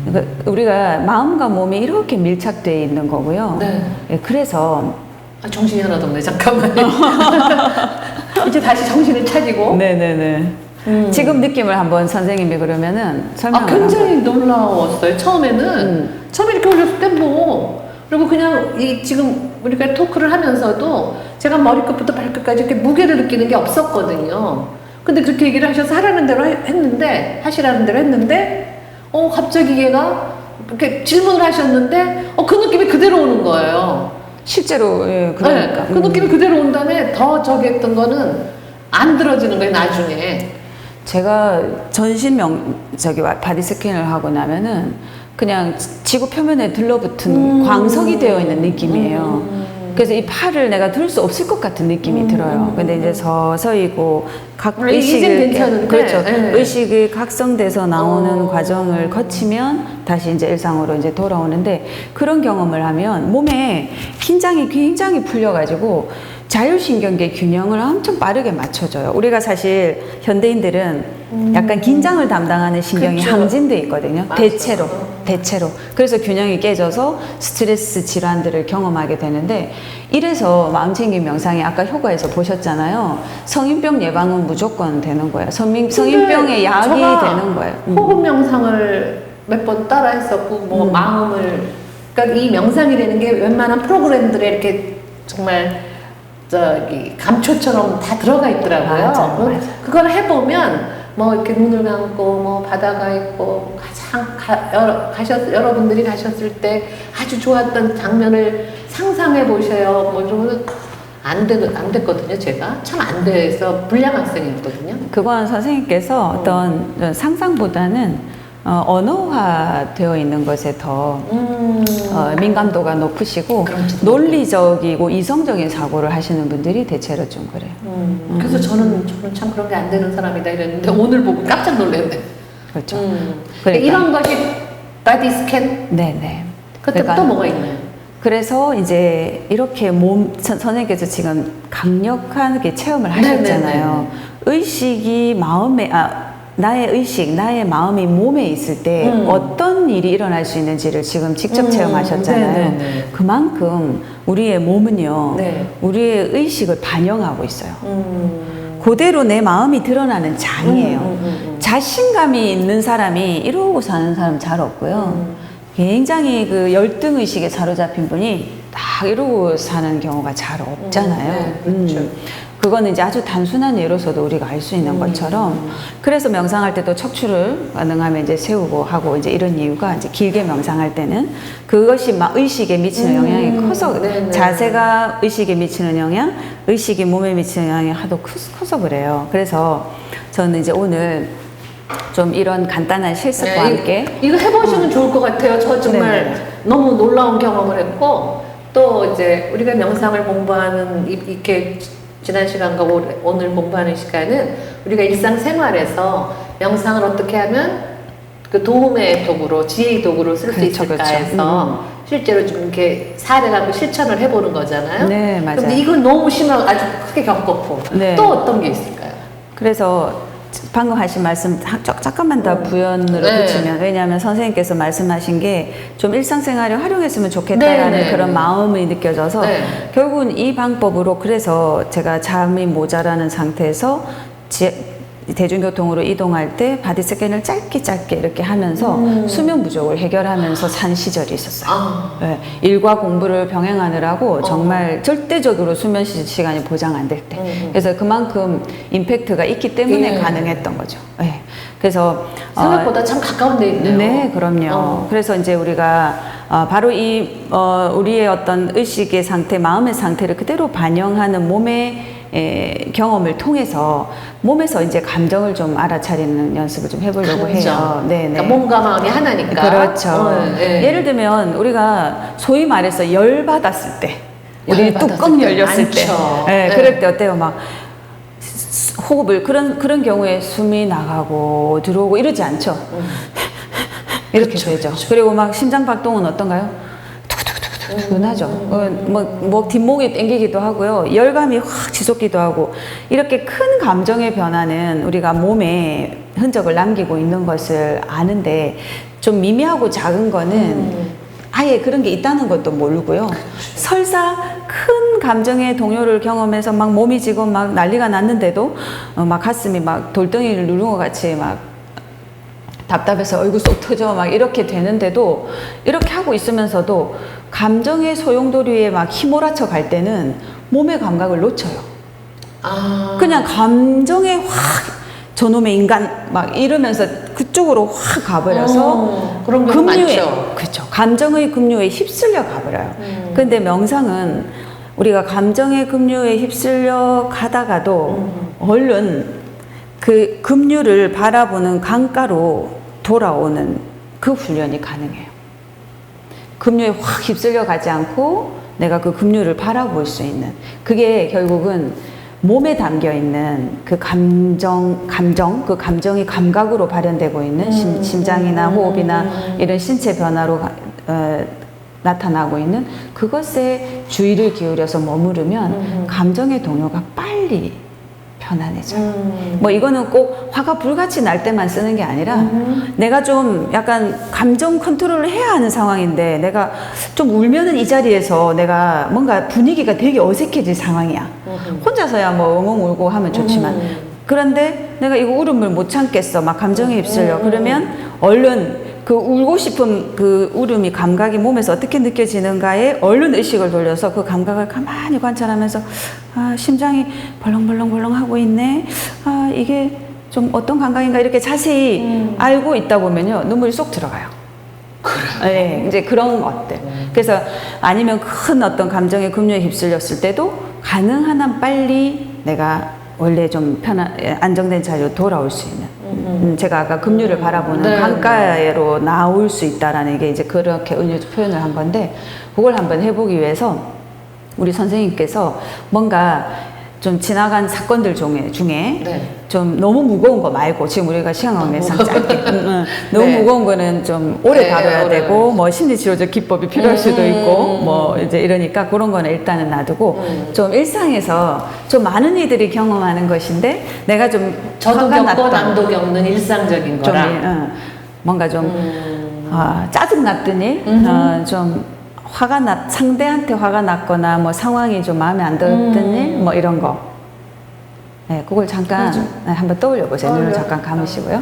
그러니까 우리가 마음과 몸이 이렇게 밀착되어 있는 거고요. 네. 예, 그래서 정신이 하나도 없네. 잠깐만요. 이제 다시 정신을 차리고. 네네네. 지금 느낌을 한번 선생님이 그러면은 설명을 굉장히 놀라웠어요. 처음에 이렇게 올렸을 때 그리고 그냥 지금 우리가 토크를 하면서도 제가 머리끝부터 발끝까지 이렇게 무게를 느끼는 게 없었거든요. 근데 그렇게 얘기를 하셔서 하시라는 대로 했는데, 갑자기 얘가 이렇게 질문을 하셨는데, 그 느낌이 그대로 오는 거예요. 실제로, 예, 그러니까. 네, 그 느낌이 그대로 온 다음에 더 저기 했던 거는 안 들어지는 거예요, 나중에. 제가 바디 스캔을 하고 나면은 그냥 지구 표면에 들러붙은 광석이 되어 있는 느낌이에요. 그래서 이 팔을 내가 들 수 없을 것 같은 느낌이 들어요. 근데 이제 서서히고 각 의식을 그렇죠. 네. 의식이 각성돼서 나오는 과정을 거치면 다시 이제 일상으로 이제 돌아오는데 그런 경험을 하면 몸에 긴장이 굉장히 풀려가지고 자율신경계 균형을 엄청 빠르게 맞춰줘요. 우리가 사실 현대인들은 약간 긴장을 담당하는 신경이 그쵸. 항진돼 있거든요. 맞아. 대체로. 그래서 균형이 깨져서 스트레스 질환들을 경험하게 되는데 이래서 마음챙김 명상이 아까 효과에서 보셨잖아요. 성인병 예방은 무조건 되는 거예요. 성인병의 약이 되는 거예요. 호흡 명상을 몇 번 따라 했었고 마음을 그러니까 이 명상이라는 게 웬만한 프로그램들에 이렇게 정말 감초처럼 다 들어가 있더라고요. 맞아. 그걸 해보면 이렇게 눈을 감고 바다가 있고 여러분들이 가셨을 때 아주 좋았던 장면을 상상해 보셔요. 이러면 안 됐거든요. 제가 참 안 돼서 불량 학생이었거든요. 그건 선생님께서 어떤 상상보다는 언어화 되어 있는 것에 더 민감도가 높으시고 논리적이고 이성적인 사고를 하시는 분들이 대체로 좀 그래요. 그래서 저는 참 그런 게 안 되는 사람이다 이랬는데 오늘 보고 깜짝 놀랐네. 그렇죠. 그러니까 이런 것이 바디 스캔? 네네. 그러니까 또 뭐가 있나요? 그래서 이제 이렇게 선생님께서 지금 강력하게 체험을 하셨잖아요. 의식이 나의 의식, 나의 마음이 몸에 있을 때 어떤 일이 일어날 수 있는지를 지금 직접 체험하셨잖아요. 그만큼 우리의 몸은요, 우리의 의식을 반영하고 있어요. 그대로 내 마음이 드러나는 장이에요. 자신감이 있는 사람이 이러고 사는 사람 잘 없고요. 굉장히 그 열등의식에 사로잡힌 분이 딱 이러고 사는 경우가 잘 없잖아요. 그렇죠. 그거는 이제 아주 단순한 예로서도 우리가 알 수 있는 것처럼 그래서 명상할 때도 척추를 가능하면 이제 세우고 하고 이제 이런 이유가 이제 길게 명상할 때는 그것이 막 의식에 미치는 영향이 커서 자세가 의식에 미치는 영향, 의식이 몸에 미치는 영향이 하도 커서 그래요. 그래서 저는 이제 오늘 좀 이런 간단한 실습과 함께 이거 해보시면 좋을 것 같아요. 저 정말 너무 놀라운 경험을 했고 또 이제 우리가 명상을 공부하는 이렇게 지난 시간과 오늘 공부하는 시간은 우리가 일상생활에서 명상을 어떻게 하면 그 도움의 도구로, 지혜의 도구로 쓸 수 있을까 해서 실제로 좀 이렇게 사례를 한번 실천을 해보는 거잖아요. 네, 맞아요. 근데 이건 너무 심하고 아주 크게 겪었고 또 어떤 게 있을까요? 그래서 방금 하신 말씀 잠깐만 더 부연으로 붙이면 왜냐하면 선생님께서 말씀하신 게 좀 일상생활에 활용했으면 좋겠다라는 그런 마음이 느껴져서 결국은 이 방법으로 그래서 제가 잠이 모자라는 상태에서 대중교통으로 이동할 때 바디 스캔을 짧게 이렇게 하면서 수면 부족을 해결하면서 산 시절이 있었어요. 일과 공부를 병행하느라고 정말 절대적으로 수면 시간이 보장 안 될 때. 그래서 그만큼 임팩트가 있기 때문에 가능했던 거죠. 그래서 생각보다 참 가까운 데 있네요. 네, 그럼요. 그래서 이제 우리가 바로 우리의 어떤 의식의 상태, 마음의 상태를 그대로 반영하는 몸의 경험을 통해서 몸에서 이제 감정을 좀 알아차리는 연습을 좀 해보려고 해요. 그러니까 몸과 마음이 하나니까. 그렇죠. 예를 들면 우리가 소위 말해서 열 받았을 때, 우리 뚜껑 열렸을 때, 그럴 때 어때요? 막 호흡을 그런 경우에 숨이 나가고 들어오고 이러지 않죠. 이렇게 그렇죠, 되죠. 그렇죠. 그리고 막 심장 박동은 어떤가요? 두근두근하죠. 뭐 뒷목이 땡기기도 하고요. 열감이 확 치솟기도 하고 이렇게 큰 감정의 변화는 우리가 몸에 흔적을 남기고 있는 것을 아는데 좀 미미하고 작은 거는 아예 그런 게 있다는 것도 모르고요. 설사 큰 감정의 동요를 경험해서 막 몸이 지금 막 난리가 났는데도 막 가슴이 막 돌덩이를 누른 것 같이 막 답답해서 얼굴 쏙 터져 막 이렇게 되는데도 이렇게 하고 있으면서도 감정의 소용돌이에 막 휘몰아쳐 갈 때는 몸의 감각을 놓쳐요. 그냥 감정에 확 저놈의 인간 막 이러면서 그쪽으로 확 가버려서 그런 게 급류에 많죠. 그렇죠. 감정의 급류에 휩쓸려 가버려요. 근데 명상은 우리가 감정의 급류에 휩쓸려 가다가도 얼른 그 급류를 바라보는 강가로 돌아오는 그 훈련이 가능해요. 급류에 확 휩쓸려 가지 않고 내가 그 급류를 바라볼 수 있는 그게 결국은 몸에 담겨 있는 그 감정, 그 감정이 감각으로 발현되고 있는 심장이나 호흡이나 이런 신체 변화로 나타나고 있는 그것에 주의를 기울여서 머무르면 감정의 동요가 빨리 편안해져요. 뭐 이거는 꼭 화가 불같이 날 때만 쓰는 게 아니라 내가 좀 약간 감정 컨트롤을 해야 하는 상황인데 내가 좀 울면은 이 자리에서 내가 뭔가 분위기가 되게 어색해질 상황이야. 혼자서야 뭐 엉엉 울고 하면 좋지만 그런데 내가 이거 울음을 못 참겠어. 막 감정에 휩쓸려. 그러면 얼른 그 울고 싶은 그 울음이 감각이 몸에서 어떻게 느껴지는가에 얼른 의식을 돌려서 그 감각을 가만히 관찰하면서 아, 심장이 벌렁벌렁벌렁 하고 있네. 아, 이게 좀 어떤 감각인가 이렇게 자세히 알고 있다 보면요. 눈물이 쏙 들어가요. 그래. 네, 이제 그런 것들. 그래서 아니면 큰 어떤 감정의 급류에 휩쓸렸을 때도 가능한 한 빨리 내가 원래 좀 안정된 자리로 돌아올 수 있는. 제가 아까 급류를 바라보는 네, 강가로 나올 수 있다라는 게 이제 그렇게 표현을 한 건데, 그걸 한번 해보기 위해서 우리 선생님께서 뭔가 좀 지나간 사건들 중에 네. 좀 너무 무거운 거 말고, 지금 우리가 시간 관계상 짧게 너무 네. 무거운 거는 좀 오래 네, 다뤄야 오래. 되고 뭐 심리치료적 기법이 필요할 수도 있고 뭐 이제 이러니까 그런 거는 일단은 놔두고 좀 일상에서 좀 많은 이들이 경험하는 것인데 내가 좀 저도 화가 겪고 났던 남도 겪는 일상적인 좀 거라 뭔가 좀 짜증 났던 일, 좀 화가 상대한테 화가 났거나 뭐 상황이 좀 마음에 안 들었던 일, 뭐 이런 거. 네, 그걸 잠깐 네, 한번 떠올려 보세요. 눈을 잠깐 감으시고요.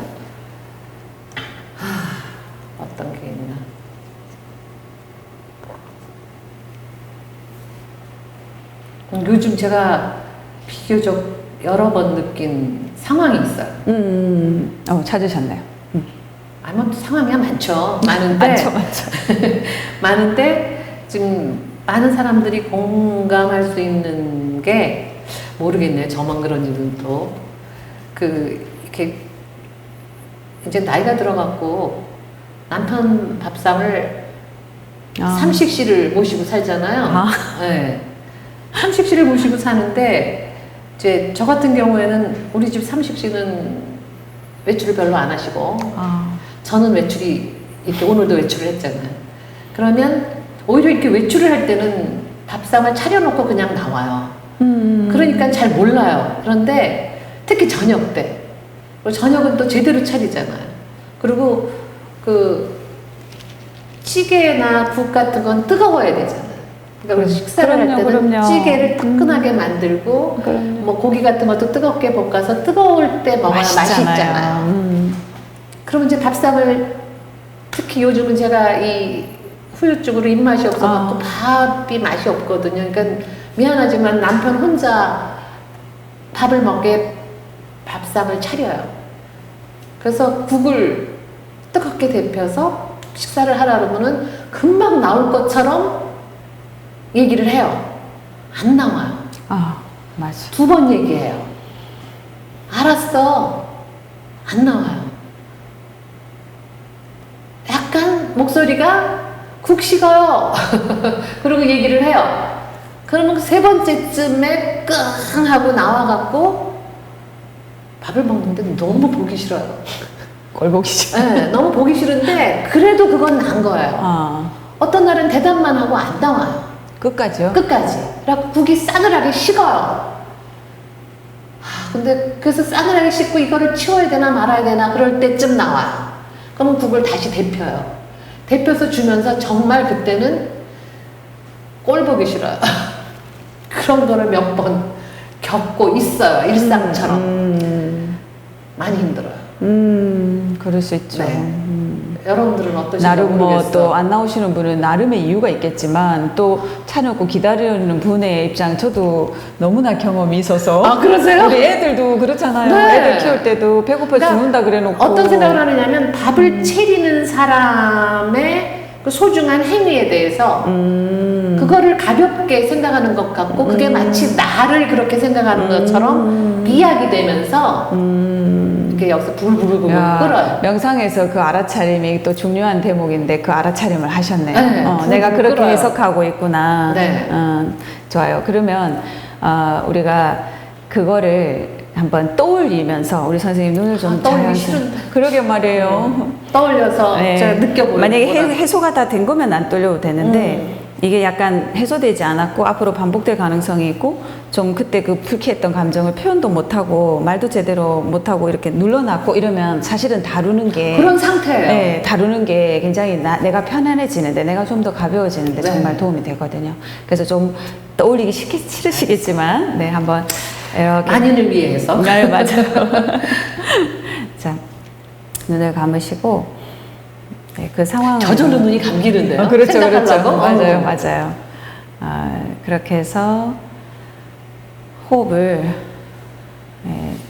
어떤 게 있나. 요즘 제가 비교적 여러 번 느낀 상황이 있어요. 찾으셨네요. 아마 상황이 많죠. 많은데 많죠. 많은데 지금 많은 사람들이 공감할 수 있는 게 모르겠네요. 저만 그런지는 또 이렇게 이제 나이가 들어갖고 남편 밥상을 삼식씨를 모시고 살잖아요. 네. 삼식씨를 모시고 사는데 이제 저 같은 경우에는 우리 집 삼식씨는 외출을 별로 안 하시고 저는 외출이 이렇게 오늘도 외출을 했잖아요. 그러면 오히려 이렇게 외출을 할 때는 밥상을 차려놓고 그냥 나와요. 그러니까 잘 몰라요. 그런데 특히 저녁 때. 그리고 저녁은 또 제대로 차리잖아요. 그리고 그 찌개나 국 같은 건 뜨거워야 되잖아요. 그러니까 식사를 할 때는 그럼요. 찌개를 뜨끈하게 만들고 뭐 고기 같은 것도 뜨겁게 볶아서 뜨거울 때 먹어야 맛있잖아요. 그러면 이제 밥상을 특히 요즘은 제가 이 후유증으로 입맛이 없어서 밥이 맛이 없거든요. 그러니까 미안하지만 남편 혼자 밥을 먹게 밥상을 차려요. 그래서 국을 뜨겁게 데펴서 식사를 하라 그러면은 금방 나올 것처럼 얘기를 해요. 안 나와요. 맞아. 2번 얘기해요. 알았어. 안 나와요. 약간 목소리가 국 식어요. 그러고 얘기를 해요. 그러면 3번째쯤에 끙 하고 나와갖고 밥을 먹는데 너무 보기 싫어요. 꼴 보기 싫어. 네, 너무 보기 싫은데 그래도 그건 난 거예요. 어떤 날은 대답만 하고 안 나와요. 끝까지요? 끝까지. 그래갖고 국이 싸늘하게 식어요. 근데 그래서 싸늘하게 식고 이거를 치워야 되나 말아야 되나 그럴 때쯤 나와요. 그럼 국을 다시 데펴요. 데펴서 주면서 정말 그때는 꼴 보기 싫어요. 그런 거를 몇 번 겪고 있어요. 일상처럼. 많이 힘들어요. 그럴 수 있죠. 네. 여러분들은 어떠신지 나름 모르겠어. 또 안 나오시는 분은 나름의 이유가 있겠지만 또 차놓고 기다리는 분의 입장 저도 너무나 경험이 있어서. 아, 그러세요? 우리 애들도 그렇잖아요. 네. 애들 키울 때도 배고파 죽는다 그래 놓고. 어떤 생각을 하느냐면 밥을 차리는 사람의 그 소중한 행위에 대해서 그거를 가볍게 생각하는 것 같고 그게 마치 나를 그렇게 생각하는 것처럼 비약이 되면서 이렇게 여기서 불불불 끓어요. 명상에서 그 알아차림이 또 중요한 대목인데 그 알아차림을 하셨네요. 네, 내가 그렇게 끓어요. 해석하고 있구나. 네. 좋아요. 그러면 우리가 그거를 한번 떠올리면서 우리 선생님 눈을 좀 떠올리기 싫은데. 그러게 말이에요. 떠올려서 제가 느껴보는 만약에 거보다. 해소가 다 된 거면 안 떨려도 되는데 이게 약간 해소되지 않았고 앞으로 반복될 가능성이 있고 좀 그때 그 불쾌했던 감정을 표현도 못하고 말도 제대로 못하고 이렇게 눌러놨고 이러면 사실은 다루는 게 그런 상태예요. 네, 다루는 게 굉장히 내가 편안해지는데 내가 좀 더 가벼워지는데 네. 정말 도움이 되거든요. 그래서 좀 떠올리기 싫으시겠지만 네, 한번 이렇게 만인을 위해서. 네, 맞아요. 자, 눈을 감으시고 네, 그 상황을 저절로 눈이 감기는데요. 그렇죠, 생각하려고? 그렇죠. 맞아요. 그렇게 해서 호흡을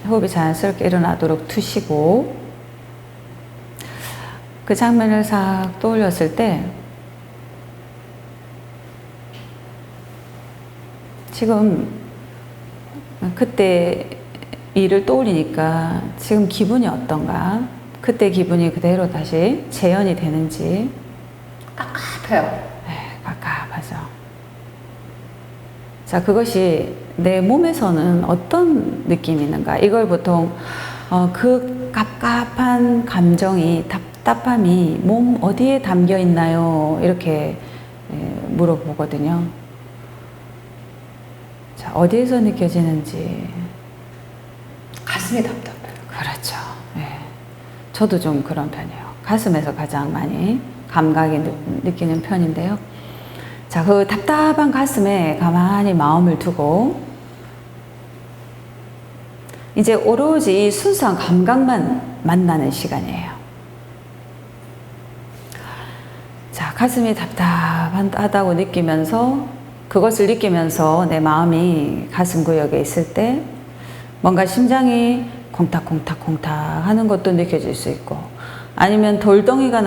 호흡이 자연스럽게 일어나도록 두시고 그 장면을 싹 떠올렸을 때 지금 그때 일을 떠올리니까 지금 기분이 어떤가? 그때 기분이 그대로 다시 재현이 되는지. 깝깝해요. 네, 깝깝하죠. 자, 그것이 내 몸에서는 어떤 느낌이 있는가? 이걸 보통 그 깝깝한 감정이, 답답함이 몸 어디에 담겨 있나요? 이렇게 물어보거든요. 자, 어디에서 느껴지는지. 가슴이 답답해요. 그렇죠. 네. 저도 좀 그런 편이에요. 가슴에서 가장 많이 감각이 느끼는 편인데요. 자, 그 답답한 가슴에 가만히 마음을 두고 이제 오로지 순수한 감각만 만나는 시간이에요. 자, 가슴이 답답하다고 느끼면서 그것을 느끼면서 내 마음이 가슴 구역에 있을 때 뭔가 심장이 콩닥콩닥콩닥 하는 것도 느껴질 수 있고 아니면 돌덩이가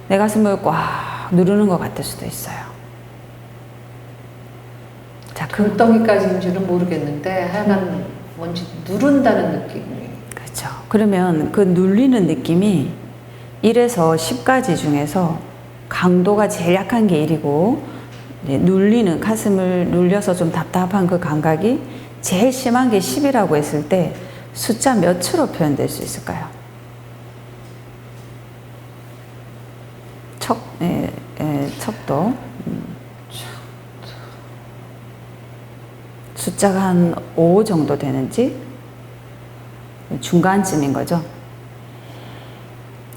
내 가슴을 꽉 누르는 것 같을 수도 있어요. 자, 돌덩이까지인지는 모르겠는데 하여간 뭔지 누른다는 느낌이. 그렇죠. 그러면 그 눌리는 느낌이 1에서 10까지 중에서 강도가 제일 약한 게 1이고 눌리는 가슴을 눌려서 좀 답답한 그 감각이 제일 심한 게 10이라고 했을 때 숫자 몇으로 표현될 수 있을까요? 척도. 숫자가 한 5 정도 되는지 중간쯤인 거죠.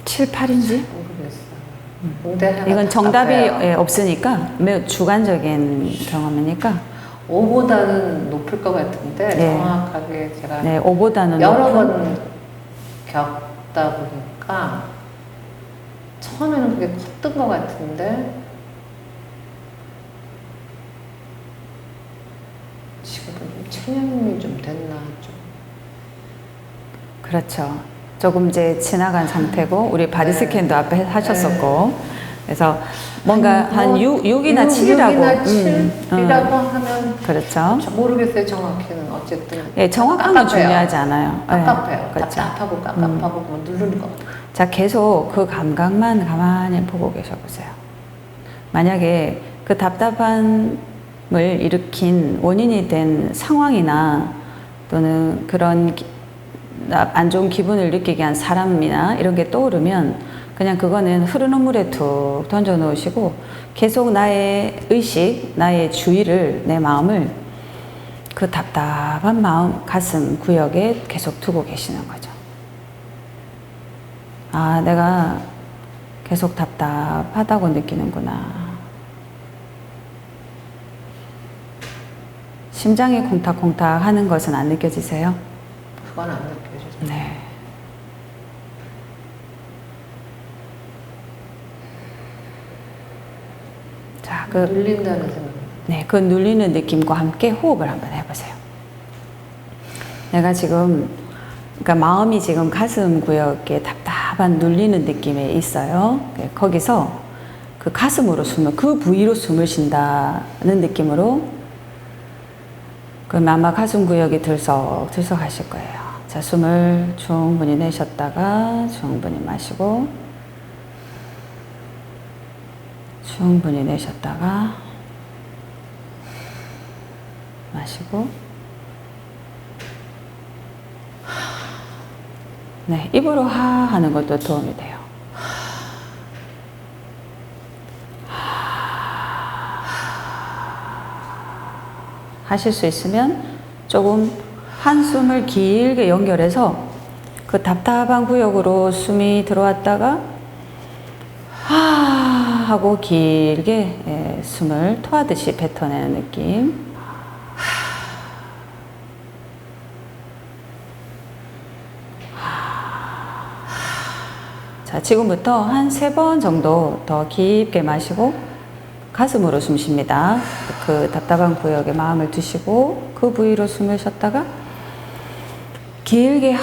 7, 8인지? 모르겠어요. 이건 정답이 없으니까 매우 주관적인 경험이니까 5보다는 높을 것 같은데 정확하게 제가 5보다는 여러 번 겪다 보니까 처음에는 그게 컸던 것 같은데 지금은 좀 체념이 좀 됐나 좀. 그렇죠. 조금 이제 지나간 상태고 우리 바디 스캔도 앞에 하셨었고 그래서 뭔가 한 6이나 7이라고 7이라고 하면 그렇죠. 모르겠어요 정확히는. 어쨌든 예, 정확한 건 중요하지 않아요. 깝깝해요. 그렇죠. 답답하고 깝깝하고 뭐 누르는 것 같아요. 자, 계속 그 감각만 가만히 보고 계셔보세요. 만약에 그 답답함을 일으킨 원인이 된 상황이나 또는 그런 안 좋은 기분을 느끼게 한 사람이나 이런 게 떠오르면 그냥 그거는 흐르는 물에 툭 던져 놓으시고 계속 나의 의식, 나의 주의를, 내 마음을 그 답답한 마음, 가슴 구역에 계속 두고 계시는 거죠. 아, 내가 계속 답답하다고 느끼는구나. 심장이 콩닥콩닥 하는 것은 안 느껴지세요? 그건 안 느껴지죠. 네. 자, 눌린다는 생각. 네, 그 눌리는 느낌과 함께 호흡을 한번 해보세요. 내가 지금, 그러니까 마음이 지금 가슴 구역에 답답한 눌리는 느낌에 있어요. 거기서 그 가슴으로 그 부위로 숨을 쉰다는 느낌으로 그럼 아마 가슴 구역이 들썩들썩 하실 거예요. 자, 숨을 충분히 내셨다가 충분히 마시고 충분히 내셨다가 마시고 네, 입으로 하 하는 것도 도움이 돼요. 하실 수 있으면 조금 한숨을 길게 연결해서 그 답답한 구역으로 숨이 들어왔다가 하 하고 길게 숨을 토하듯이 뱉어내는 느낌. 자, 지금부터 한 3번 정도 더 깊게 마시고 가슴으로 숨 쉽니다. 그 답답한 구역에 마음을 두시고 그 부위로 숨을 쉬었다가 길게 자,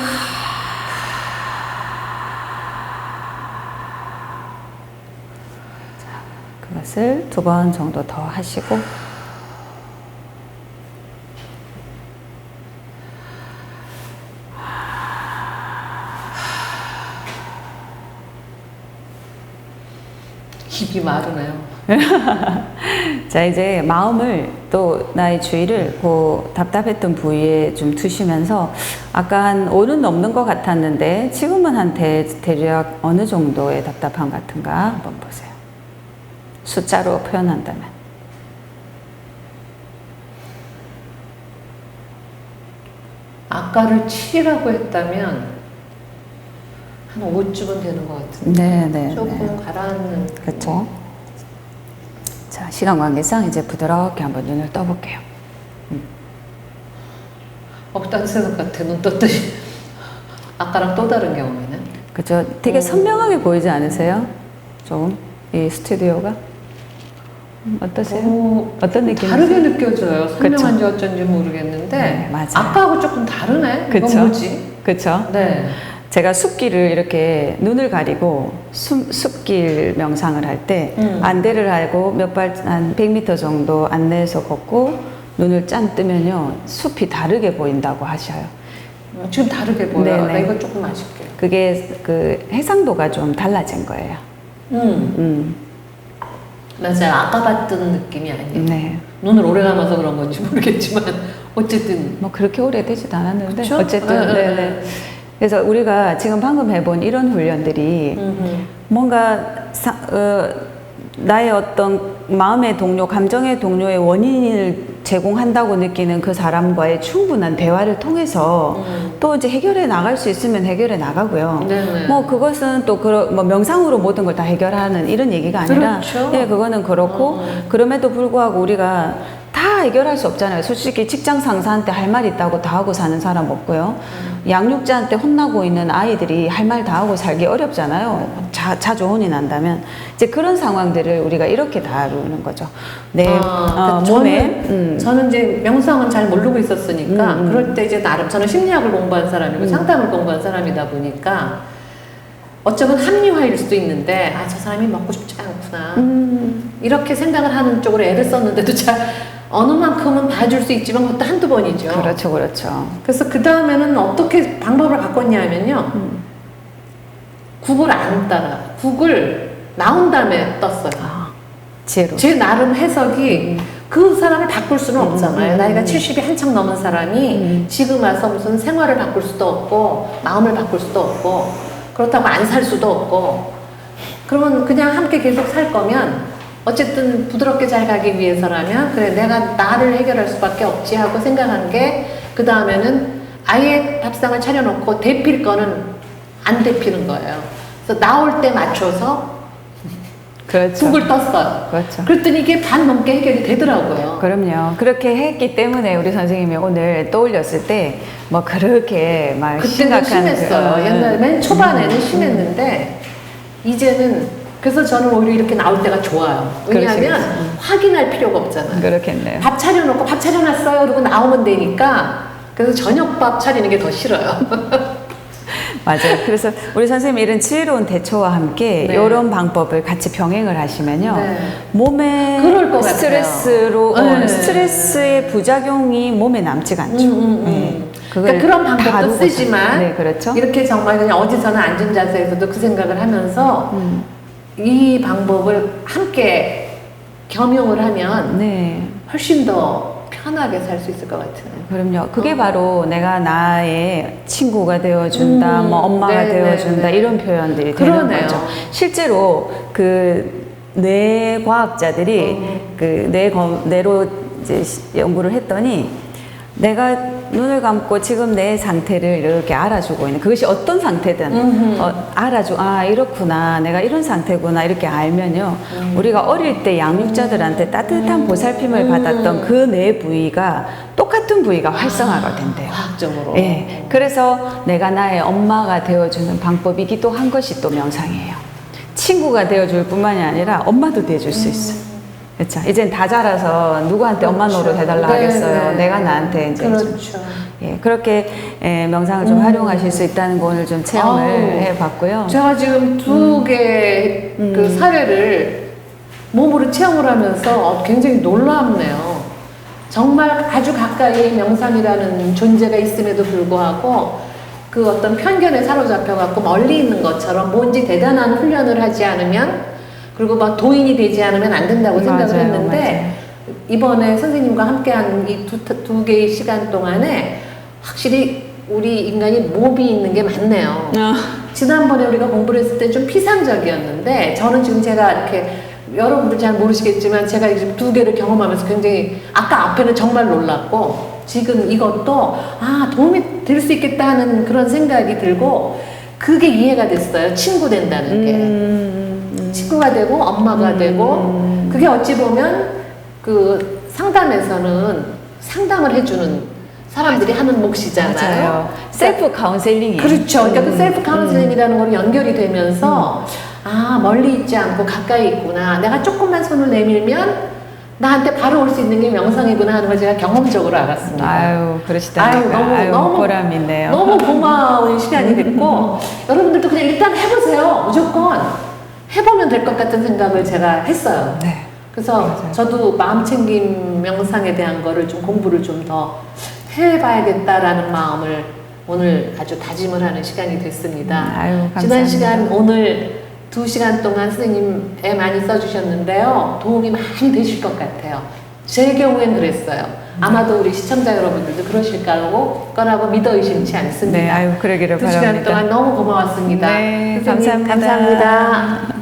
그것을 2번 정도 더 하시고 입이 마르네요. 자, 이제 마음을 또 나의 주의를 그 답답했던 부위에 좀 두시면서 아까 한 5는 넘는 것 같았는데 지금은 한 대략 어느 정도의 답답함 같은가 한번 보세요. 숫자로 표현한다면. 아까를 7이라고 했다면 한 5쯤은 되는 것 같은데 네, 조금 가라앉는. 그렇죠. 자, 시간 관계상 이제 부드럽게 한번 눈을 떠볼게요. 딴 생각 같아. 눈 떴더니 아까랑 또 다른 경험이네. 그렇죠. 되게 선명하게 보이지 않으세요? 조금 이 스튜디오가 어떠세요? 어떤 느낌? 다르게 느껴져요. 선명한지 그쵸? 어쩐지 모르겠는데 네, 맞아요. 아까하고 조금 다르네. 그쵸? 이건 뭐지? 그렇죠. 네. 제가 숲길을 이렇게 눈을 가리고 숲길 명상을 할 때 안대를 하고 한 100m 정도 안내에서 걷고 눈을 짠 뜨면요 숲이 다르게 보인다고 하셔요. 지금 다르게 보여. 네네. 나 이거 조금 마실게. 그게 그 해상도가 좀 달라진 거예요. 맞아요. 아까 봤던 느낌이 아니에요. 네. 눈을 오래 감아서 그런 건지 모르겠지만 어쨌든 뭐 그렇게 오래되지도 않았는데 그쵸? 어쨌든 네네. 그래서 우리가 지금 방금 해본 이런 훈련들이 뭔가 나의 어떤 마음의 동료, 감정의 동료의 원인을 제공한다고 느끼는 그 사람과의 충분한 대화를 통해서 또 이제 해결해 나갈 수 있으면 해결해 나가고요. 네네. 뭐 그것은 또 뭐 명상으로 모든 걸 다 해결하는 이런 얘기가 아니라, 그렇죠. 예, 그거는 그렇고 그럼에도 불구하고 우리가 다 해결할 수 없잖아요. 솔직히 직장 상사한테 할 말 있다고 다 하고 사는 사람 없고요. 양육자한테 혼나고 있는 아이들이 할 말 다 하고 살기 어렵잖아요. 자주 혼이 난다면. 이제 그런 상황들을 우리가 이렇게 다루는 거죠. 내 몸에. 저는 이제 명상은 잘 모르고 있었으니까 그럴 때 이제 나름 저는 심리학을 공부한 사람이고 상담을 공부한 사람이다 보니까 어쩌면 합리화일 수도 있는데 저 사람이 먹고 싶지 않구나 이렇게 생각을 하는 쪽으로 애를 썼는데도 잘 어느 만큼은 봐줄 수 있지만 그것도 한두 번이죠. 그렇죠, 그렇죠. 그래서 그 다음에는 어떻게 방법을 바꿨냐면요. 국을 안 따라 국을 나온 다음에 떴어요. 지혜로. 제 나름 해석이 그 사람을 바꿀 수는 없잖아요. 나이가 70이 한창 넘은 사람이 지금 와서 무슨 생활을 바꿀 수도 없고 마음을 바꿀 수도 없고 그렇다고 안 살 수도 없고 그러면 그냥 함께 계속 살 거면 어쨌든 부드럽게 잘 가기 위해서라면 그래 내가 나를 해결할 수밖에 없지 하고 생각한 게 그 다음에는 아예 밥상을 차려놓고 데필 거는 안 데피는 거예요. 그래서 나올 때 맞춰서 그렇죠. 북을 떴어요. 그렇죠. 그랬더니 이게 반 넘게 해결이 되더라고요. 그럼요. 그렇게 했기 때문에 우리 선생님이 오늘 떠올렸을 때 뭐 그렇게 막 그때는 심했어요. 옛날에 맨 초반에는 심했는데 이제는 그래서 저는 오히려 이렇게 나올 때가 좋아요. 왜냐하면 확인할 필요가 없잖아요. 그렇겠네요. 밥 차려놓고 밥 차려놨어요. 그러고 나오면 되니까 그래서 저녁밥 차리는 게 더 싫어요. 맞아요. 그래서 우리 선생님이 이런 지혜로운 대처와 함께 네. 이런 방법을 같이 병행을 하시면요. 네. 몸에 그럴 것 스트레스로 네. 스트레스의 부작용이 몸에 남지가 않죠. 네. 그러니까 그런 방법도 쓰지만 네, 그렇죠. 이렇게 정말 그냥 어디서나 앉은 자세에서도 그 생각을 하면서 이 방법을 함께 겸용을 하면 네. 훨씬 더 편하게 살 수 있을 것 같아요. 그럼요. 그게 바로 내가 나의 친구가 되어준다, 뭐 엄마가 네, 되어준다, 네, 네. 이런 표현들이 그러네요. 되는 거죠. 실제로 그 뇌과학자들이 그 뇌로 이제 연구를 했더니 내가 눈을 감고 지금 내 상태를 이렇게 알아주고 있는 그것이 어떤 상태든 아 이렇구나 내가 이런 상태구나 이렇게 알면요 우리가 어릴 때 양육자들한테 따뜻한 보살핌을 받았던 그 뇌 부위가 똑같은 부위가 활성화가 된대요. 과학적으로. 예, 그래서 내가 나의 엄마가 되어주는 방법이기도 한 것이 또 명상이에요. 친구가 되어줄 뿐만이 아니라 엄마도 되어줄 수 있어요. 그렇죠. 이젠 다 자라서 누구한테 엄마 노릇 해달라 하겠어요. 네. 내가 나한테 이제 그렇죠. 좀, 예, 그렇게 명상을 좀 활용하실 수 있다는 거 오늘 좀 체험을 해봤고요. 제가 지금 두 개의 그 사례를 몸으로 체험을 하면서 굉장히 놀랍네요. 정말 아주 가까이 명상이라는 존재가 있음에도 불구하고 그 어떤 편견에 사로잡혀갖고 멀리 있는 것처럼 뭔지 대단한 훈련을 하지 않으면 그리고 막 도인이 되지 않으면 안 된다고 생각을 맞아요, 했는데 맞아요. 이번에 선생님과 함께한 이 두 개의 시간 동안에 확실히 우리 인간이 몸이 있는 게 맞네요. 지난번에 우리가 공부를 했을 때 좀 피상적이었는데 저는 지금 제가 이렇게 여러분들 잘 모르시겠지만 제가 지금 두 개를 경험하면서 굉장히 아까 앞에는 정말 놀랐고 지금 이것도 도움이 될 수 있겠다 하는 그런 생각이 들고 그게 이해가 됐어요. 친구 된다는 게. 친구가 되고 엄마가 되고 그게 어찌 보면 그 상담에서는 상담을 해주는 사람들이 하는 몫이잖아요. 맞아요. 셀프 카운셀링이에요. 그렇죠. 그러니까 그 셀프 카운셀링이라는 걸 연결이 되면서 멀리 있지 않고 가까이 있구나. 내가 조금만 손을 내밀면 나한테 바로 올 수 있는 게 명상이구나 하는 걸 제가 경험적으로 알았습니다. 아유, 그러시다니까. 너무 보람 있네요. 너무 고마운 시간이 됐고 여러분들도 그냥 일단 해보세요. 무조건 해보면 될 것 같은 생각을 제가 했어요. 네. 그래서 맞아요. 저도 마음챙김 명상에 대한 거를 좀 공부를 좀 더 해봐야겠다라는 마음을 오늘 아주 다짐을 하는 시간이 됐습니다. 아유, 감사합니다. 지난 시간 오늘 2시간 동안 선생님 애 많이 써주셨는데요. 도움이 많이 되실 것 같아요. 제 경우엔 그랬어요. 아마도 우리 시청자 여러분들도 그러실 거라고 믿어 의심치 않습니다. 네, 아유, 그러기를 2시간 바랍니다. 동안 너무 고마웠습니다. 네, 선생님, 감사합니다. 감사합니다.